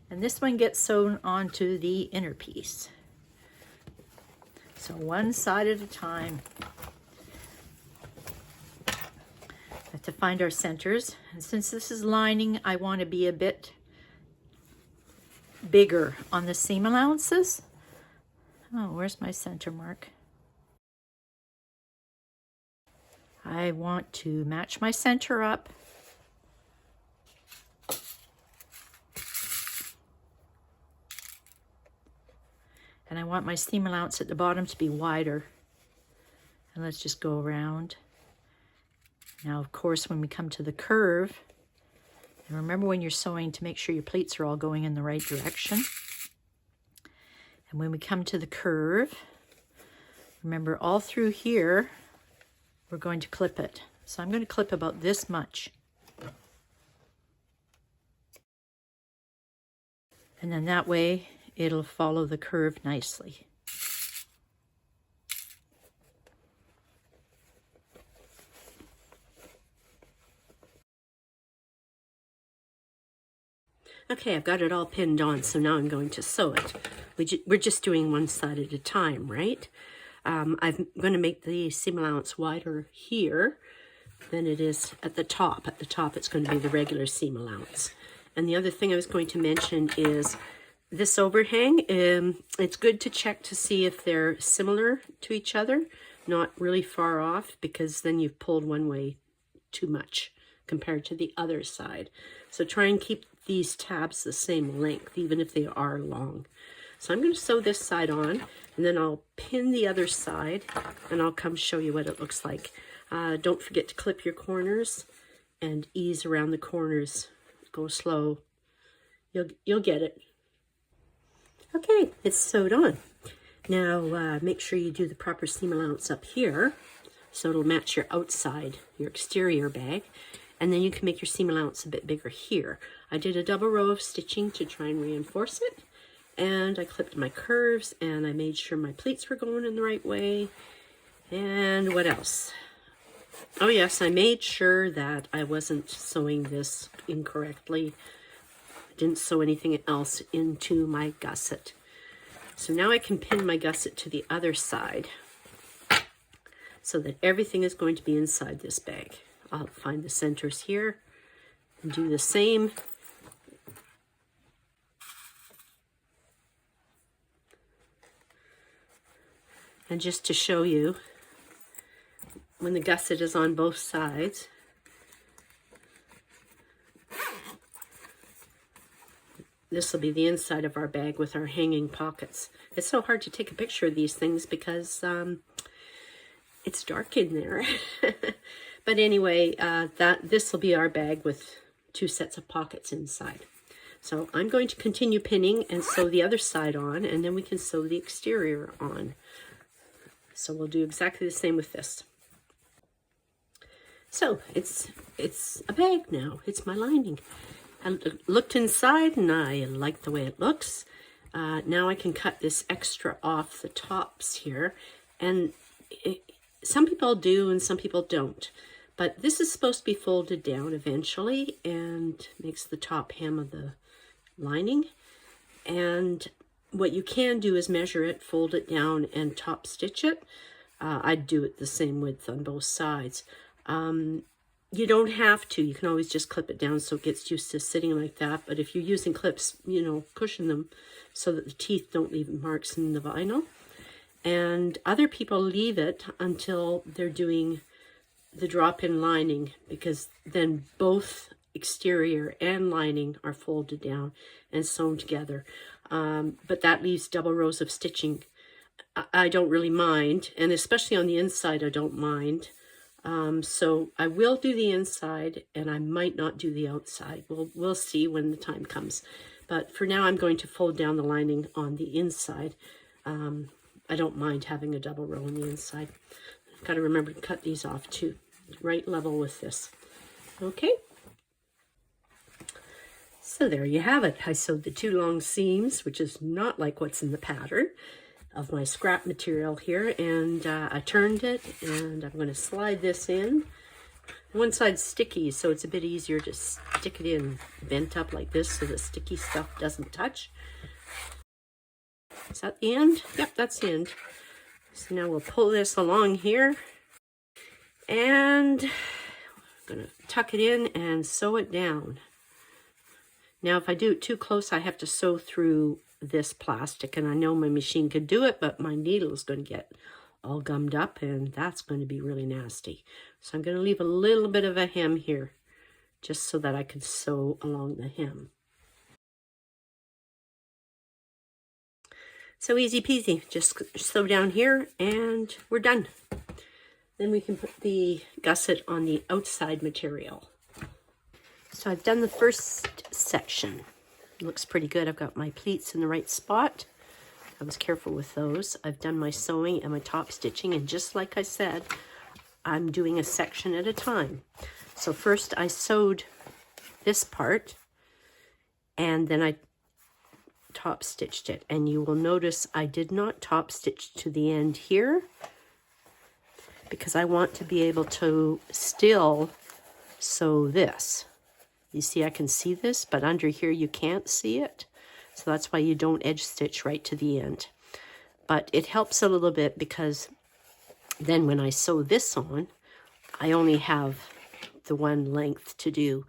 and this one gets sewn onto the inner piece. So one side at a time. We have to find our centers, and since this is lining, I want to be a bit bigger on the seam allowances. Oh, where's my center mark? I want to match my center up. And I want my seam allowance at the bottom to be wider. And let's just go around. Now, of course, when we come to the curve, and remember when you're sewing to make sure your pleats are all going in the right direction. And when we come to the curve, remember all through here, we're going to clip it. So I'm going to clip about this much. And then that way, it'll follow the curve nicely. Okay, I've got it all pinned on, so now I'm going to sew it. We're just doing one side at a time, right? I'm going to make the seam allowance wider here than it is at the top. At the top, it's going to be the regular seam allowance. And the other thing I was going to mention is this overhang. It's good to check to see if they're similar to each other, not really far off, because then you've pulled one way too much compared to the other side. So try and keep these tabs the same length, even if they are long. So I'm going to sew this side on, and then I'll pin the other side, and I'll come show you what it looks like. Don't forget to clip your corners and ease around the corners. Go slow. You'll get it. Okay, it's sewed on. Now make sure you do the proper seam allowance up here, so it'll match your outside, your exterior bag. And then you can make your seam allowance a bit bigger here. I did a double row of stitching to try and reinforce it. And I clipped my curves, and I made sure my pleats were going in the right way. And what else? Oh yes, I made sure that I wasn't sewing this incorrectly. I didn't sew anything else into my gusset. So now I can pin my gusset to the other side so that everything is going to be inside this bag. I'll find the centers here and do the same. And just to show you, when the gusset is on both sides, this will be the inside of our bag with our hanging pockets. It's so hard to take a picture of these things because it's dark in there. But anyway, this will be our bag with 2 sets of pockets inside. So I'm going to continue pinning and sew the other side on, and then we can sew the exterior on. So we'll do exactly the same with this. So it's a bag now. It's my lining. I looked inside and I like the way it looks. Now I can cut this extra off the tops here, and some people do and some people don't. But this is supposed to be folded down eventually and makes the top hem of the lining. And what you can do is measure it, fold it down, and top stitch it. I'd do it the same width on both sides. You don't have to. You can always just clip it down so it gets used to sitting like that. But if you're using clips, you know, cushion them so that the teeth don't leave marks in the vinyl. And other people leave it until they're doing the drop-in lining, because then both exterior and lining are folded down and sewn together. But that leaves double rows of stitching. I don't really mind, and especially on the inside I don't mind. So I will do the inside, and I might not do the outside. We'll see when the time comes. But for now, I'm going to fold down the lining on the inside. I don't mind having a double row on the inside. I've got to remember to cut these off too, right level with this. Okay. So there you have it. I sewed the 2 long seams, which is not like what's in the pattern, of my scrap material here, and I turned it, and I'm going to slide this in. One side's sticky, so it's a bit easier to stick it in bent up like this so the sticky stuff doesn't touch. Is that the end? Yep, that's the end. So now we'll pull this along here, and I'm going to tuck it in and sew it down. Now, if I do it too close, I have to sew through this plastic, and I know my machine could do it, but my needle is going to get all gummed up, and that's going to be really nasty. So I'm going to leave a little bit of a hem here, just so that I can sew along the hem. So easy peasy, just sew down here and we're done. Then we can put the gusset on the outside material. So I've done the first section. It looks pretty good. I've got my pleats in the right spot. I was careful with those. I've done my sewing and my top stitching, and just like I said, I'm doing a section at a time. So first I sewed this part, and then I top stitched it, and you will notice I did not top stitch to the end here because I want to be able to still sew this. You see, I can see this, but under here you can't see it, so that's why you don't edge stitch right to the end. But it helps a little bit because then when I sew this on, I only have the one length to do,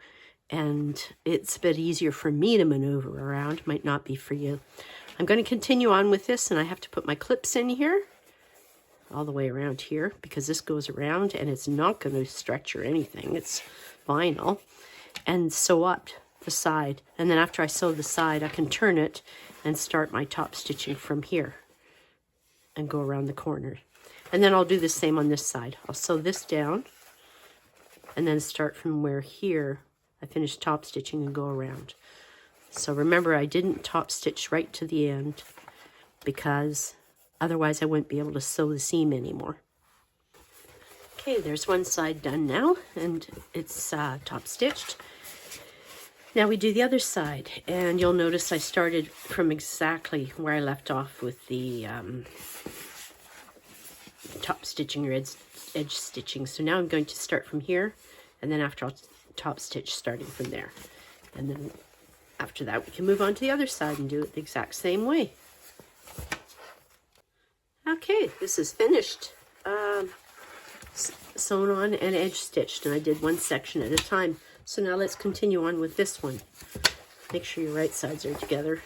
and it's a bit easier for me to maneuver around. Might not be for you. I'm going to continue on with this, and I have to put my clips in here all the way around here because this goes around and it's not going to stretch or anything. It's vinyl. And sew up the side, and then after I sew the side, I can turn it and start my top stitching from here and go around the corner. And then I'll do the same on this side. I'll sew this down and then start from where here I finish top stitching and go around. So remember, I didn't top stitch right to the end because otherwise I wouldn't be able to sew the seam anymore. Okay, there's one side done now, and it's top stitched. Now we do the other side, and you'll notice I started from exactly where I left off with the top stitching or edge stitching. So now I'm going to start from here, and then after I'll top stitch starting from there. And then after that we can move on to the other side and do it the exact same way. Okay, this is finished. Sewn on and edge stitched, and I did one section at a time. So now let's continue on with this one. Make sure your right sides are together.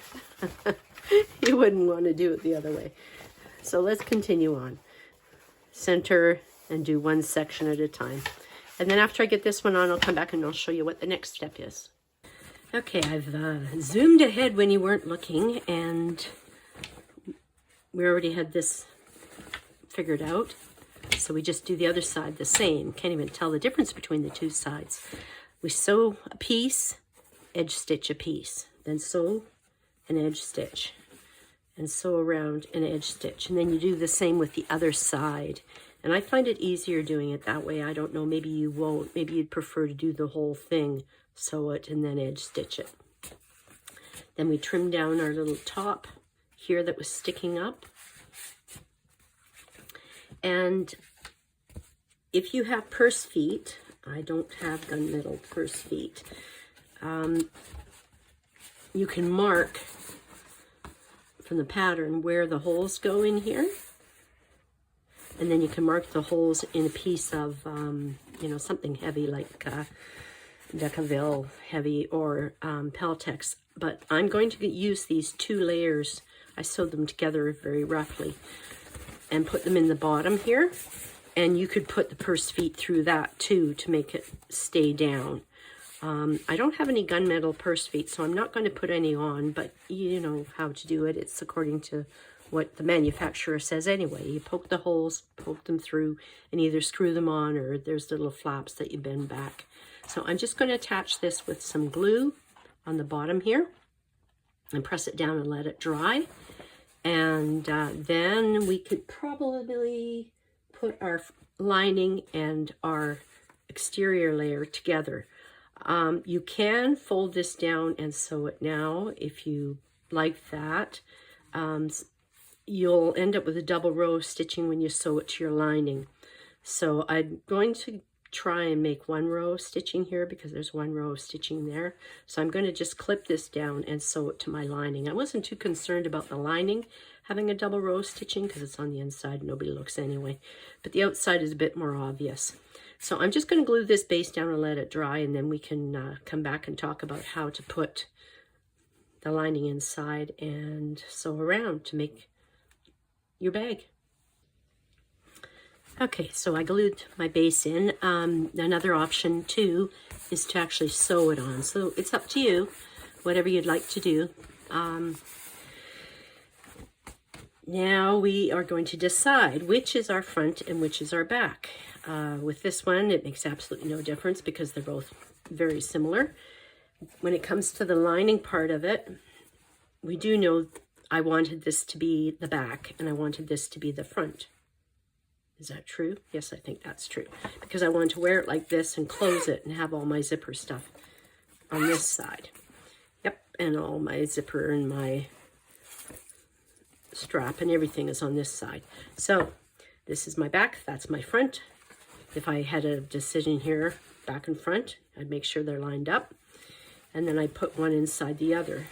You wouldn't want to do it the other way. So let's continue on. Center and do one section at a time. And then after I get this one on, I'll come back and I'll show you what the next step is. Okay, I've zoomed ahead when you weren't looking, and we already had this figured out. So we just do the other side the same. Can't even tell the difference between the two sides. We sew a piece, edge stitch a piece, then sew an edge stitch, and sew around an edge stitch. And then you do the same with the other side. And I find it easier doing it that way. I don't know, maybe you won't. Maybe you'd prefer to do the whole thing, sew it, and then edge stitch it. Then we trim down our little top here that was sticking up. And if you have purse feet, I don't have gunmetal purse feet, you can mark from the pattern where the holes go in here. And then you can mark the holes in a piece of, you know, something heavy like Decaville heavy or Peltex. But I'm going to use these two layers. I sewed them together very roughly and put them in the bottom here. And you could put the purse feet through that too to make it stay down. I don't have any gunmetal purse feet, so I'm not going to put any on, but you know how to do it. It's according to what the manufacturer says anyway. You poke the holes, poke them through, and either screw them on or there's little flaps that you bend back. So I'm just going to attach this with some glue on the bottom here and press it down and let it dry. And then we could probably put our lining and our exterior layer together. You can fold this down and sew it now if you like that. You'll end up with a double row stitching when you sew it to your lining. So I'm going to try and make one row of stitching here because there's one row of stitching there. So I'm going to just clip this down and sew it to my lining. I wasn't too concerned about the lining having a double row stitching because it's on the inside, nobody looks anyway. But the outside is a bit more obvious. So I'm just going to glue this base down and let it dry, and then we can come back and talk about how to put the lining inside and sew around to make your bag. Okay, so I glued my base in. Another option too is to actually sew it on. So it's up to you, whatever you'd like to do. Now we are going to decide which is our front and which is our back. With this one, it makes absolutely no difference because they're both very similar. When it comes to the lining part of it, we do know I wanted this to be the back and I wanted this to be the front. Is that true? Yes, I think that's true. Because I want to wear it like this and close it and have all my zipper stuff on this side. Yep, and all my zipper and my strap and everything is on this side. So this is my back, that's my front. If I had a decision here, back and front, I'd make sure they're lined up. And then I put one inside the other.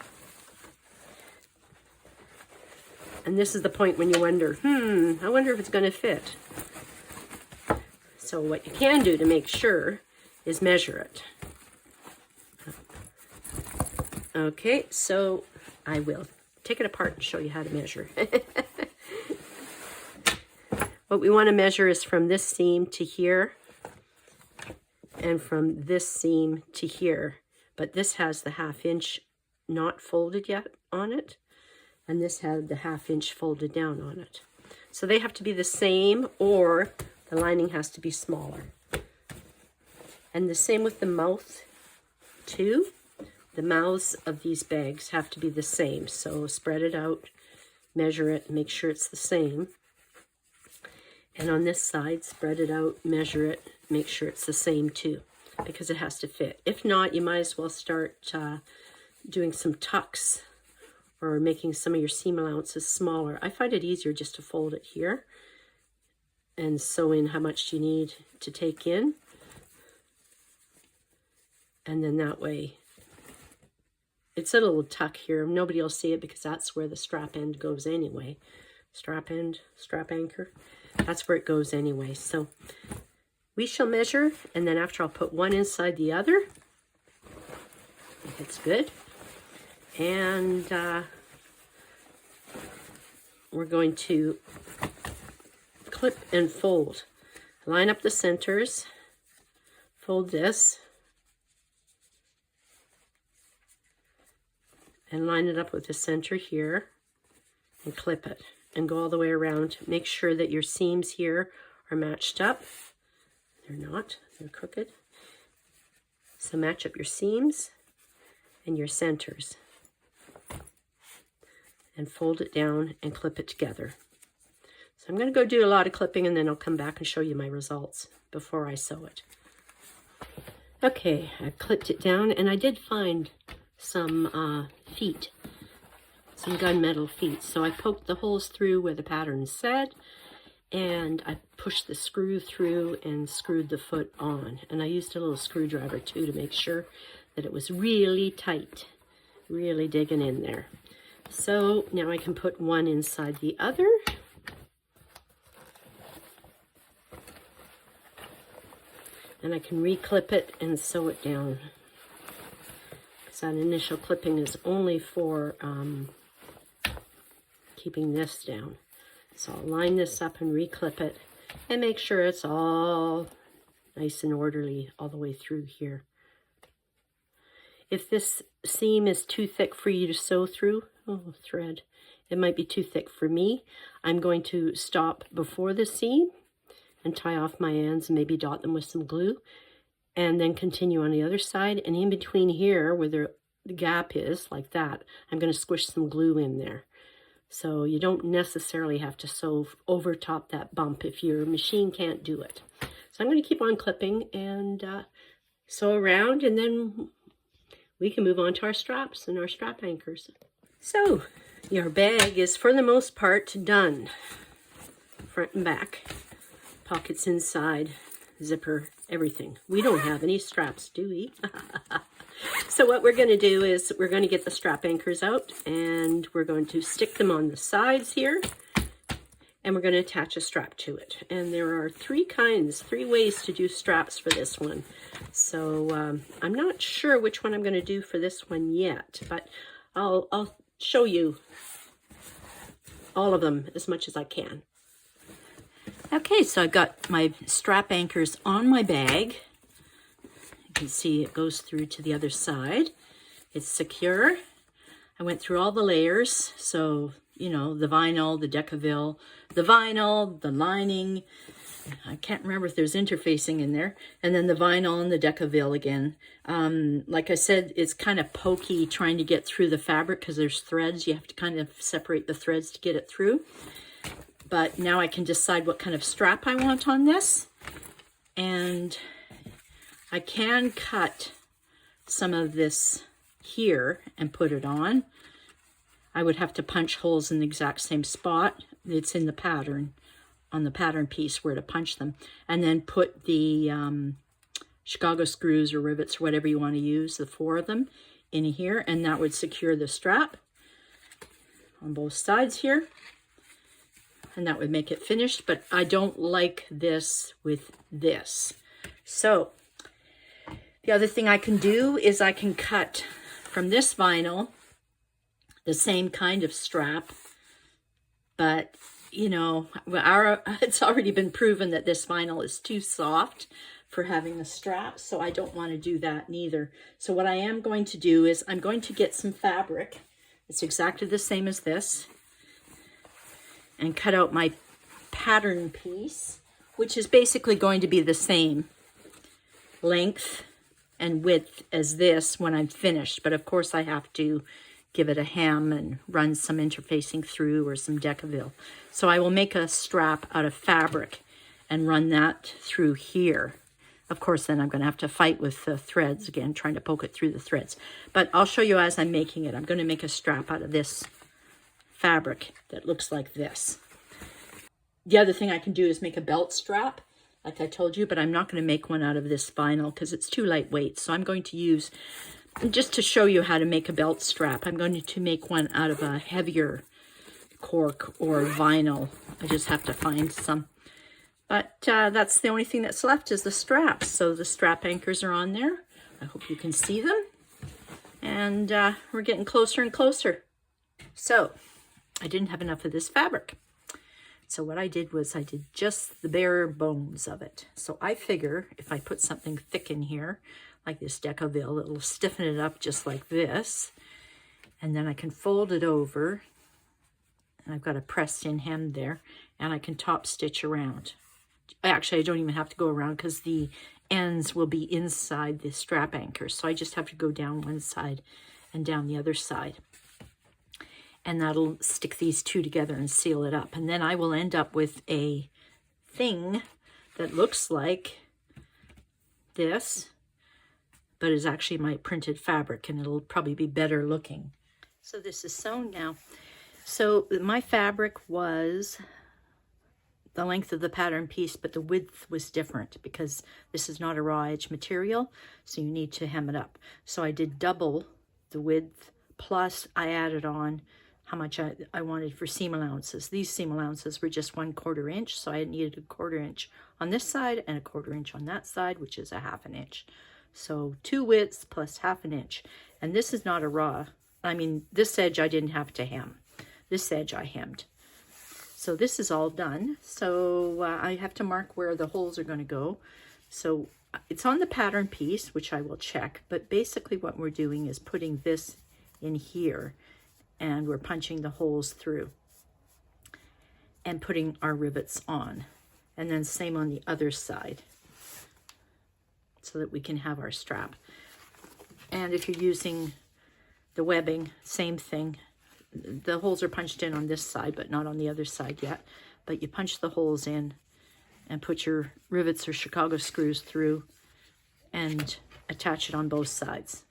And this is the point when you wonder, I wonder if it's going to fit. So what you can do to make sure is measure it. Okay, so I will take it apart and show you how to measure. What we want to measure is from this seam to here and from this seam to here. But this has the 1/2 inch not folded yet on it. And this had the 1/2 inch folded down on it. So they have to be the same, or the lining has to be smaller. And the same with the mouth too. The mouths of these bags have to be the same. So spread it out, measure it, make sure it's the same. And on this side, spread it out, measure it, make sure it's the same too, because it has to fit. If not, you might as well start doing some tucks or making some of your seam allowances smaller. I find it easier just to fold it here and sew in how much you need to take in. And then that way, it's a little tuck here. Nobody will see it because that's where the strap end goes anyway. Strap end, strap anchor, that's where it goes anyway. So we shall measure, and then after I'll put one inside the other, if it's good. And we're going to clip and fold. Line up the centers, fold this, and line it up with the center here, and clip it, and go all the way around. Make sure that your seams here are matched up. They're not, they're crooked. So match up your seams and your centers. And fold it down and clip it together. So I'm going to go do a lot of clipping, and then I'll come back and show you my results before I sew it. Okay, I've clipped it down, and I did find some feet, some gunmetal feet. So I poked the holes through where the pattern said, and I pushed the screw through and screwed the foot on. And I used a little screwdriver too to make sure that it was really tight, really digging in there. So now I can put one inside the other. And I can reclip it and sew it down. Because that initial clipping is only for keeping this down. So I'll line this up and reclip it and make sure it's all nice and orderly all the way through here. If this seam is too thick for you to sew through, oh, thread, it might be too thick for me. I'm going to stop before the seam and tie off my ends and maybe dot them with some glue, and then continue on the other side. And in between here, where the gap is, like that, I'm going to squish some glue in there. So you don't necessarily have to sew over top that bump if your machine can't do it. So I'm going to keep on clipping and sew around, and then we can move on to our straps and our strap anchors. So your bag is for the most part done, front and back, pockets inside, zipper, everything. We don't have any straps, do we? So what we're going to do is we're going to get the strap anchors out, and we're going to stick them on the sides here, and we're going to attach a strap to it. And there are three ways to do straps for this one. So I'm not sure which one I'm going to do for this one yet, but I'll show you all of them as much as I can. Okay, so I've got my strap anchors on my bag. You can see it goes through to the other side. It's secure. I went through all the layers. So, you know, the vinyl, the Decaville, the vinyl, the lining. I can't remember if there's interfacing in there. And then the vinyl and the Decaville again. Like I said, it's kind of pokey trying to get through the fabric because there's threads. You have to kind of separate the threads to get it through. But now I can decide what kind of strap I want on this. And I can cut some of this here and put it on. I would have to punch holes in the exact same spot. It's in the pattern, on the pattern piece where to punch them. And then put the Chicago screws or rivets or whatever you want to use, the 4 of them, in here. And that would secure the strap on both sides here. And that would make it finished, but I don't like this with this. So the other thing I can do is I can cut from this vinyl the same kind of strap, but you know, it's already been proven that this vinyl is too soft for having the strap, so I don't want to do that neither. So what I am going to do is I'm going to get some fabric. It's exactly the same as this, and cut out my pattern piece, which is basically going to be the same length and width as this when I'm finished. But of course I have to give it a hem and run some interfacing through or some Decaville. So I will make a strap out of fabric and run that through here. Of course, then I'm going to have to fight with the threads again, trying to poke it through the threads. But I'll show you as I'm making it. I'm going to make a strap out of this fabric that looks like this. The other thing I can do is make a belt strap, like I told you, but I'm not going to make one out of this vinyl because it's too lightweight. So I'm going to use, just to show you how to make a belt strap, I'm going to make one out of a heavier cork or vinyl. I just have to find some. But that's the only thing that's left is the straps. So the strap anchors are on there. I hope you can see them. And we're getting closer and closer. So I didn't have enough of this fabric. So what I did was I did just the bare bones of it. So I figure if I put something thick in here, like this Decaville, it'll stiffen it up just like this. And then I can fold it over. And I've got a pressed in hem there. And I can top stitch around. Actually, I don't even have to go around because the ends will be inside the strap anchors. So I just have to go down one side and down the other side. And that'll stick these two together and seal it up. And then I will end up with a thing that looks like this, but is actually my printed fabric, and it'll probably be better looking. So this is sewn now. So my fabric was the length of the pattern piece, but the width was different because this is not a raw edge material, so you need to hem it up. So I did double the width, plus I added on how much I wanted for seam allowances. These seam allowances were just 1/4 inch, so I needed a 1/4 inch on this side and a 1/4 inch on that side, which is a 1/2 inch. So 2 widths plus 1/2 inch. And this is not a raw, I mean, this edge I didn't have to hem. This edge I hemmed. So this is all done. So I have to mark where the holes are going to go. So it's on the pattern piece, which I will check. But basically what we're doing is putting this in here, and we're punching the holes through and putting our rivets on. And then same on the other side so that we can have our strap. And if you're using the webbing, same thing. The holes are punched in on this side, but not on the other side yet. But you punch the holes in and put your rivets or Chicago screws through and attach it on both sides.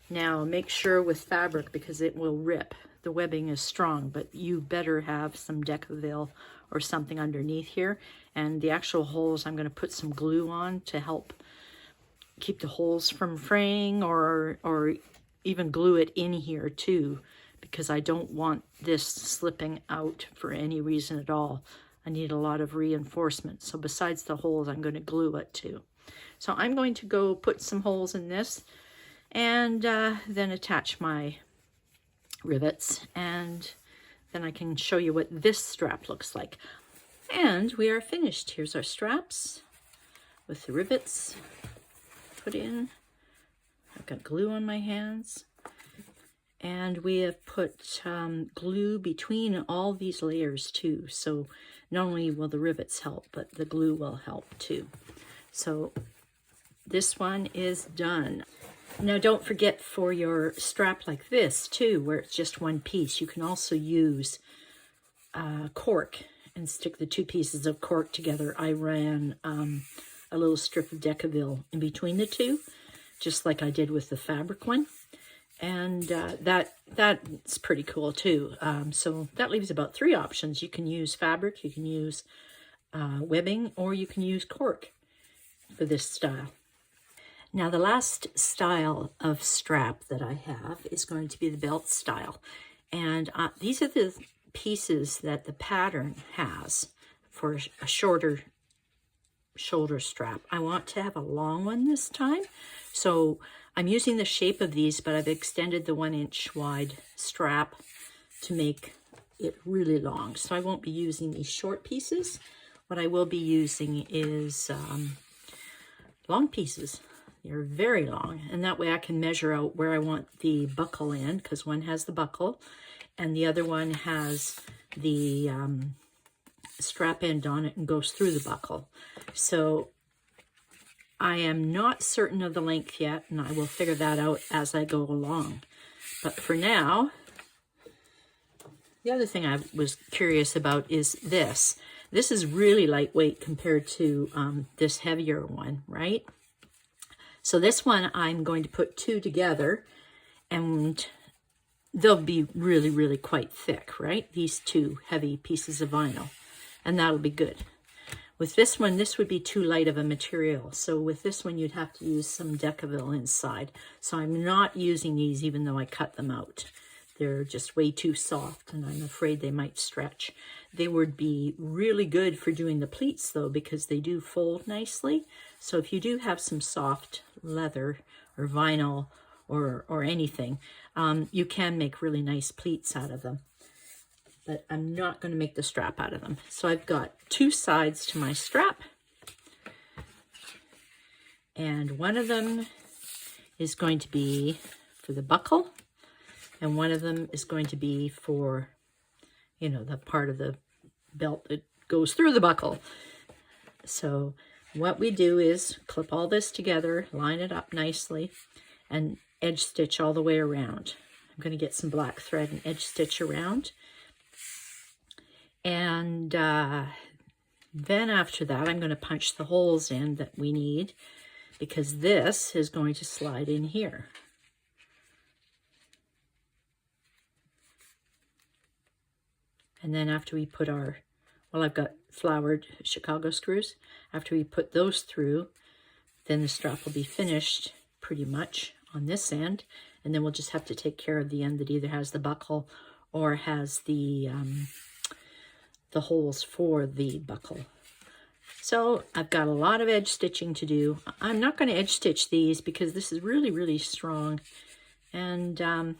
Now make sure with fabric, because it will rip. The webbing is strong, but you better have some Decaville or something underneath here. And the actual holes, I'm going to put some glue on to help keep the holes from fraying, or even glue it in here too, because I don't want this slipping out for any reason at all. I need a lot of reinforcement. So besides the holes, I'm going to glue it too. So I'm going to go put some holes in this, and then attach my rivets, and then I can show you what this strap looks like. And we are finished. Here's our straps with the rivets put in. I've got glue on my hands, and we have put glue between all these layers too, so not only will the rivets help, but the glue will help too. So this one is done. Now don't forget, for your strap like this too, where it's just one piece, you can also use cork and stick the two pieces of cork together. I ran a little strip of Decaville in between the two, just like I did with the fabric one. And that's pretty cool too. So that leaves about 3 options. You can use fabric, you can use webbing, or you can use cork for this style. Now the last style of strap that I have is going to be the belt style. And these are the pieces that the pattern has for a shorter shoulder strap. I want to have a long one this time, so I'm using the shape of these, but I've extended the 1-inch wide strap to make it really long. So I won't be using these short pieces. What I will be using is long pieces. They're very long, and that way I can measure out where I want the buckle in, because one has the buckle and the other one has the strap end on it and goes through the buckle. So I am not certain of the length yet, and I will figure that out as I go along. But for now, the other thing I was curious about is this. This is really lightweight compared to this heavier one, right? So this one I'm going to put 2 together, and they'll be really, really quite thick, right? These 2 heavy pieces of vinyl, and that'll be good. With this one, this would be too light of a material. So with this one, you'd have to use some Decaville inside. So I'm not using these, even though I cut them out. They're just way too soft, and I'm afraid they might stretch. They would be really good for doing the pleats though, because they do fold nicely. So if you do have some soft leather or vinyl or anything, you can make really nice pleats out of them. But I'm not going to make the strap out of them. So I've got 2 sides to my strap, and one of them is going to be for the buckle, and one of them is going to be for, you know, the part of the belt that goes through the buckle. So what we do is clip all this together, line it up nicely, and edge stitch all the way around. I'm going to get some black thread and edge stitch around. And then after that, I'm going to punch the holes in that we need, because this is going to slide in here. And then after we put our, well, I've got flowered Chicago screws. After we put those through, then the strap will be finished pretty much on this end. And then we'll just have to take care of the end that either has the buckle or has the holes for the buckle. So I've got a lot of edge stitching to do. I'm not going to edge stitch these because this is really, really strong. And I'm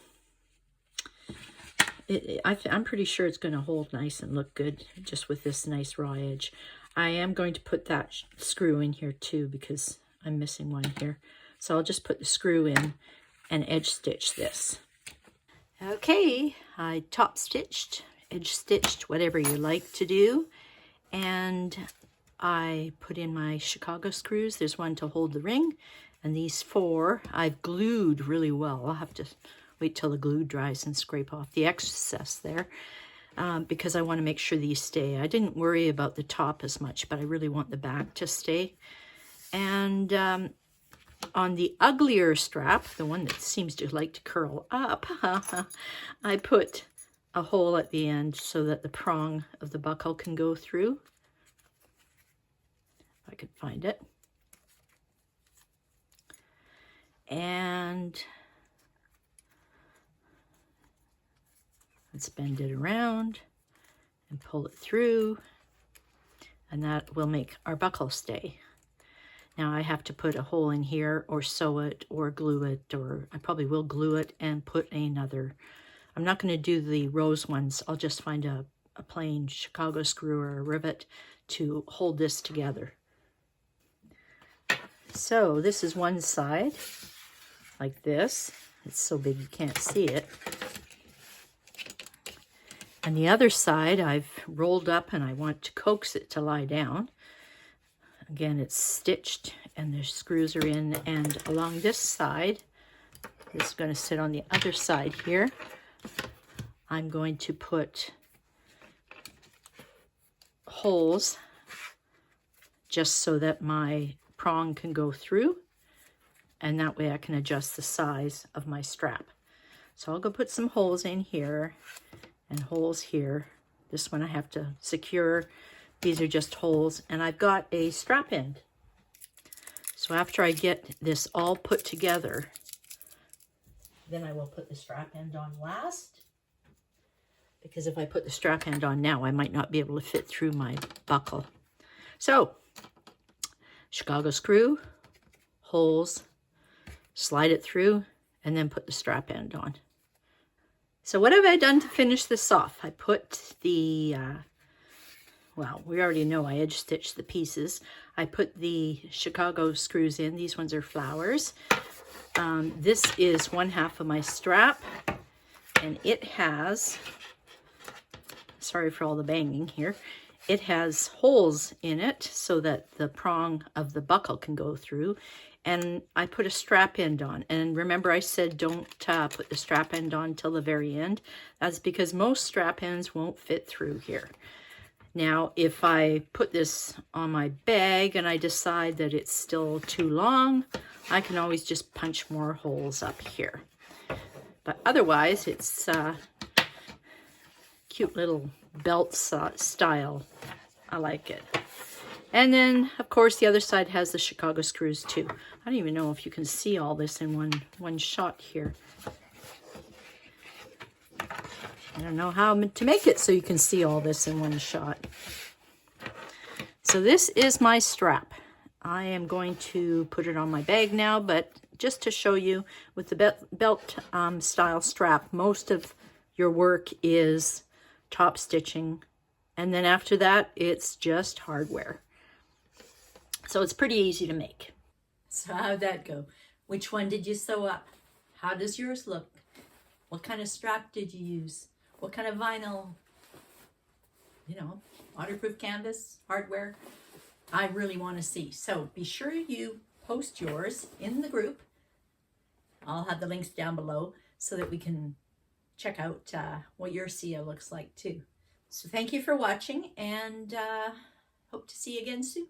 pretty sure it's going to hold nice and look good just with this nice raw edge. I am going to put that screw in here too, because I'm missing one here. So I'll just put the screw in and edge stitch this. Okay, I top stitched, edge stitched, whatever you like to do. And I put in my Chicago screws. There's one to hold the ring, and these 4 I've glued really well. I'll have to wait till the glue dries and scrape off the excess there, because I want to make sure these stay. I didn't worry about the top as much, but I really want the back to stay. And on the uglier strap, the one that seems to like to curl up, I put a hole at the end so that the prong of the buckle can go through. If I could find it. And let's bend it around and pull it through, and that will make our buckle stay. Now I have to put a hole in here or sew it or glue it, or I probably will glue it and put another. I'm not going to do the rose ones. I'll just find a plain Chicago screw or a rivet to hold this together. So this is one side, like this. It's so big you can't see it. And the other side I've rolled up and I want to coax it to lie down. Again, it's stitched and the screws are in, and along this side, this is going to sit on the other side here. I'm going to put holes just so that my prong can go through, and that way I can adjust the size of my strap. So I'll go put some holes in here and holes here. This one I have to secure. These are just holes, and I've got a strap end. So after I get this all put together, then I will put the strap end on last, because if I put the strap end on now, I might not be able to fit through my buckle. So, Chicago screw, holes, slide it through, and then put the strap end on. So what have I done to finish this off? I put the, well, we already know I edge stitched the pieces. I put the Chicago screws in. These ones are flowers. This is 1/2 of my strap, and it has, sorry for all the banging here, it has holes in it so that the prong of the buckle can go through. And I put a strap end on. And remember I said don't put the strap end on till the very end. That's because most strap ends won't fit through here. Now, if I put this on my bag and I decide that it's still too long, I can always just punch more holes up here. But otherwise, it's cute little belt style. I like it. And then, of course, the other side has the Chicago screws too. I don't even know if you can see all this in one shot here. I don't know how to make it so you can see all this in one shot. So this is my strap. I am going to put it on my bag now, but just to show you, with the belt style strap, most of your work is top stitching, and then after that, it's just hardware. So it's pretty easy to make. So how'd that go? Which one did you sew up? How does yours look? What kind of strap did you use? What kind of vinyl? You know, waterproof canvas, hardware. I really want to see. So be sure you post yours in the group. I'll have the links down below so that we can check out what your Sia looks like too. So thank you for watching, and hope to see you again soon.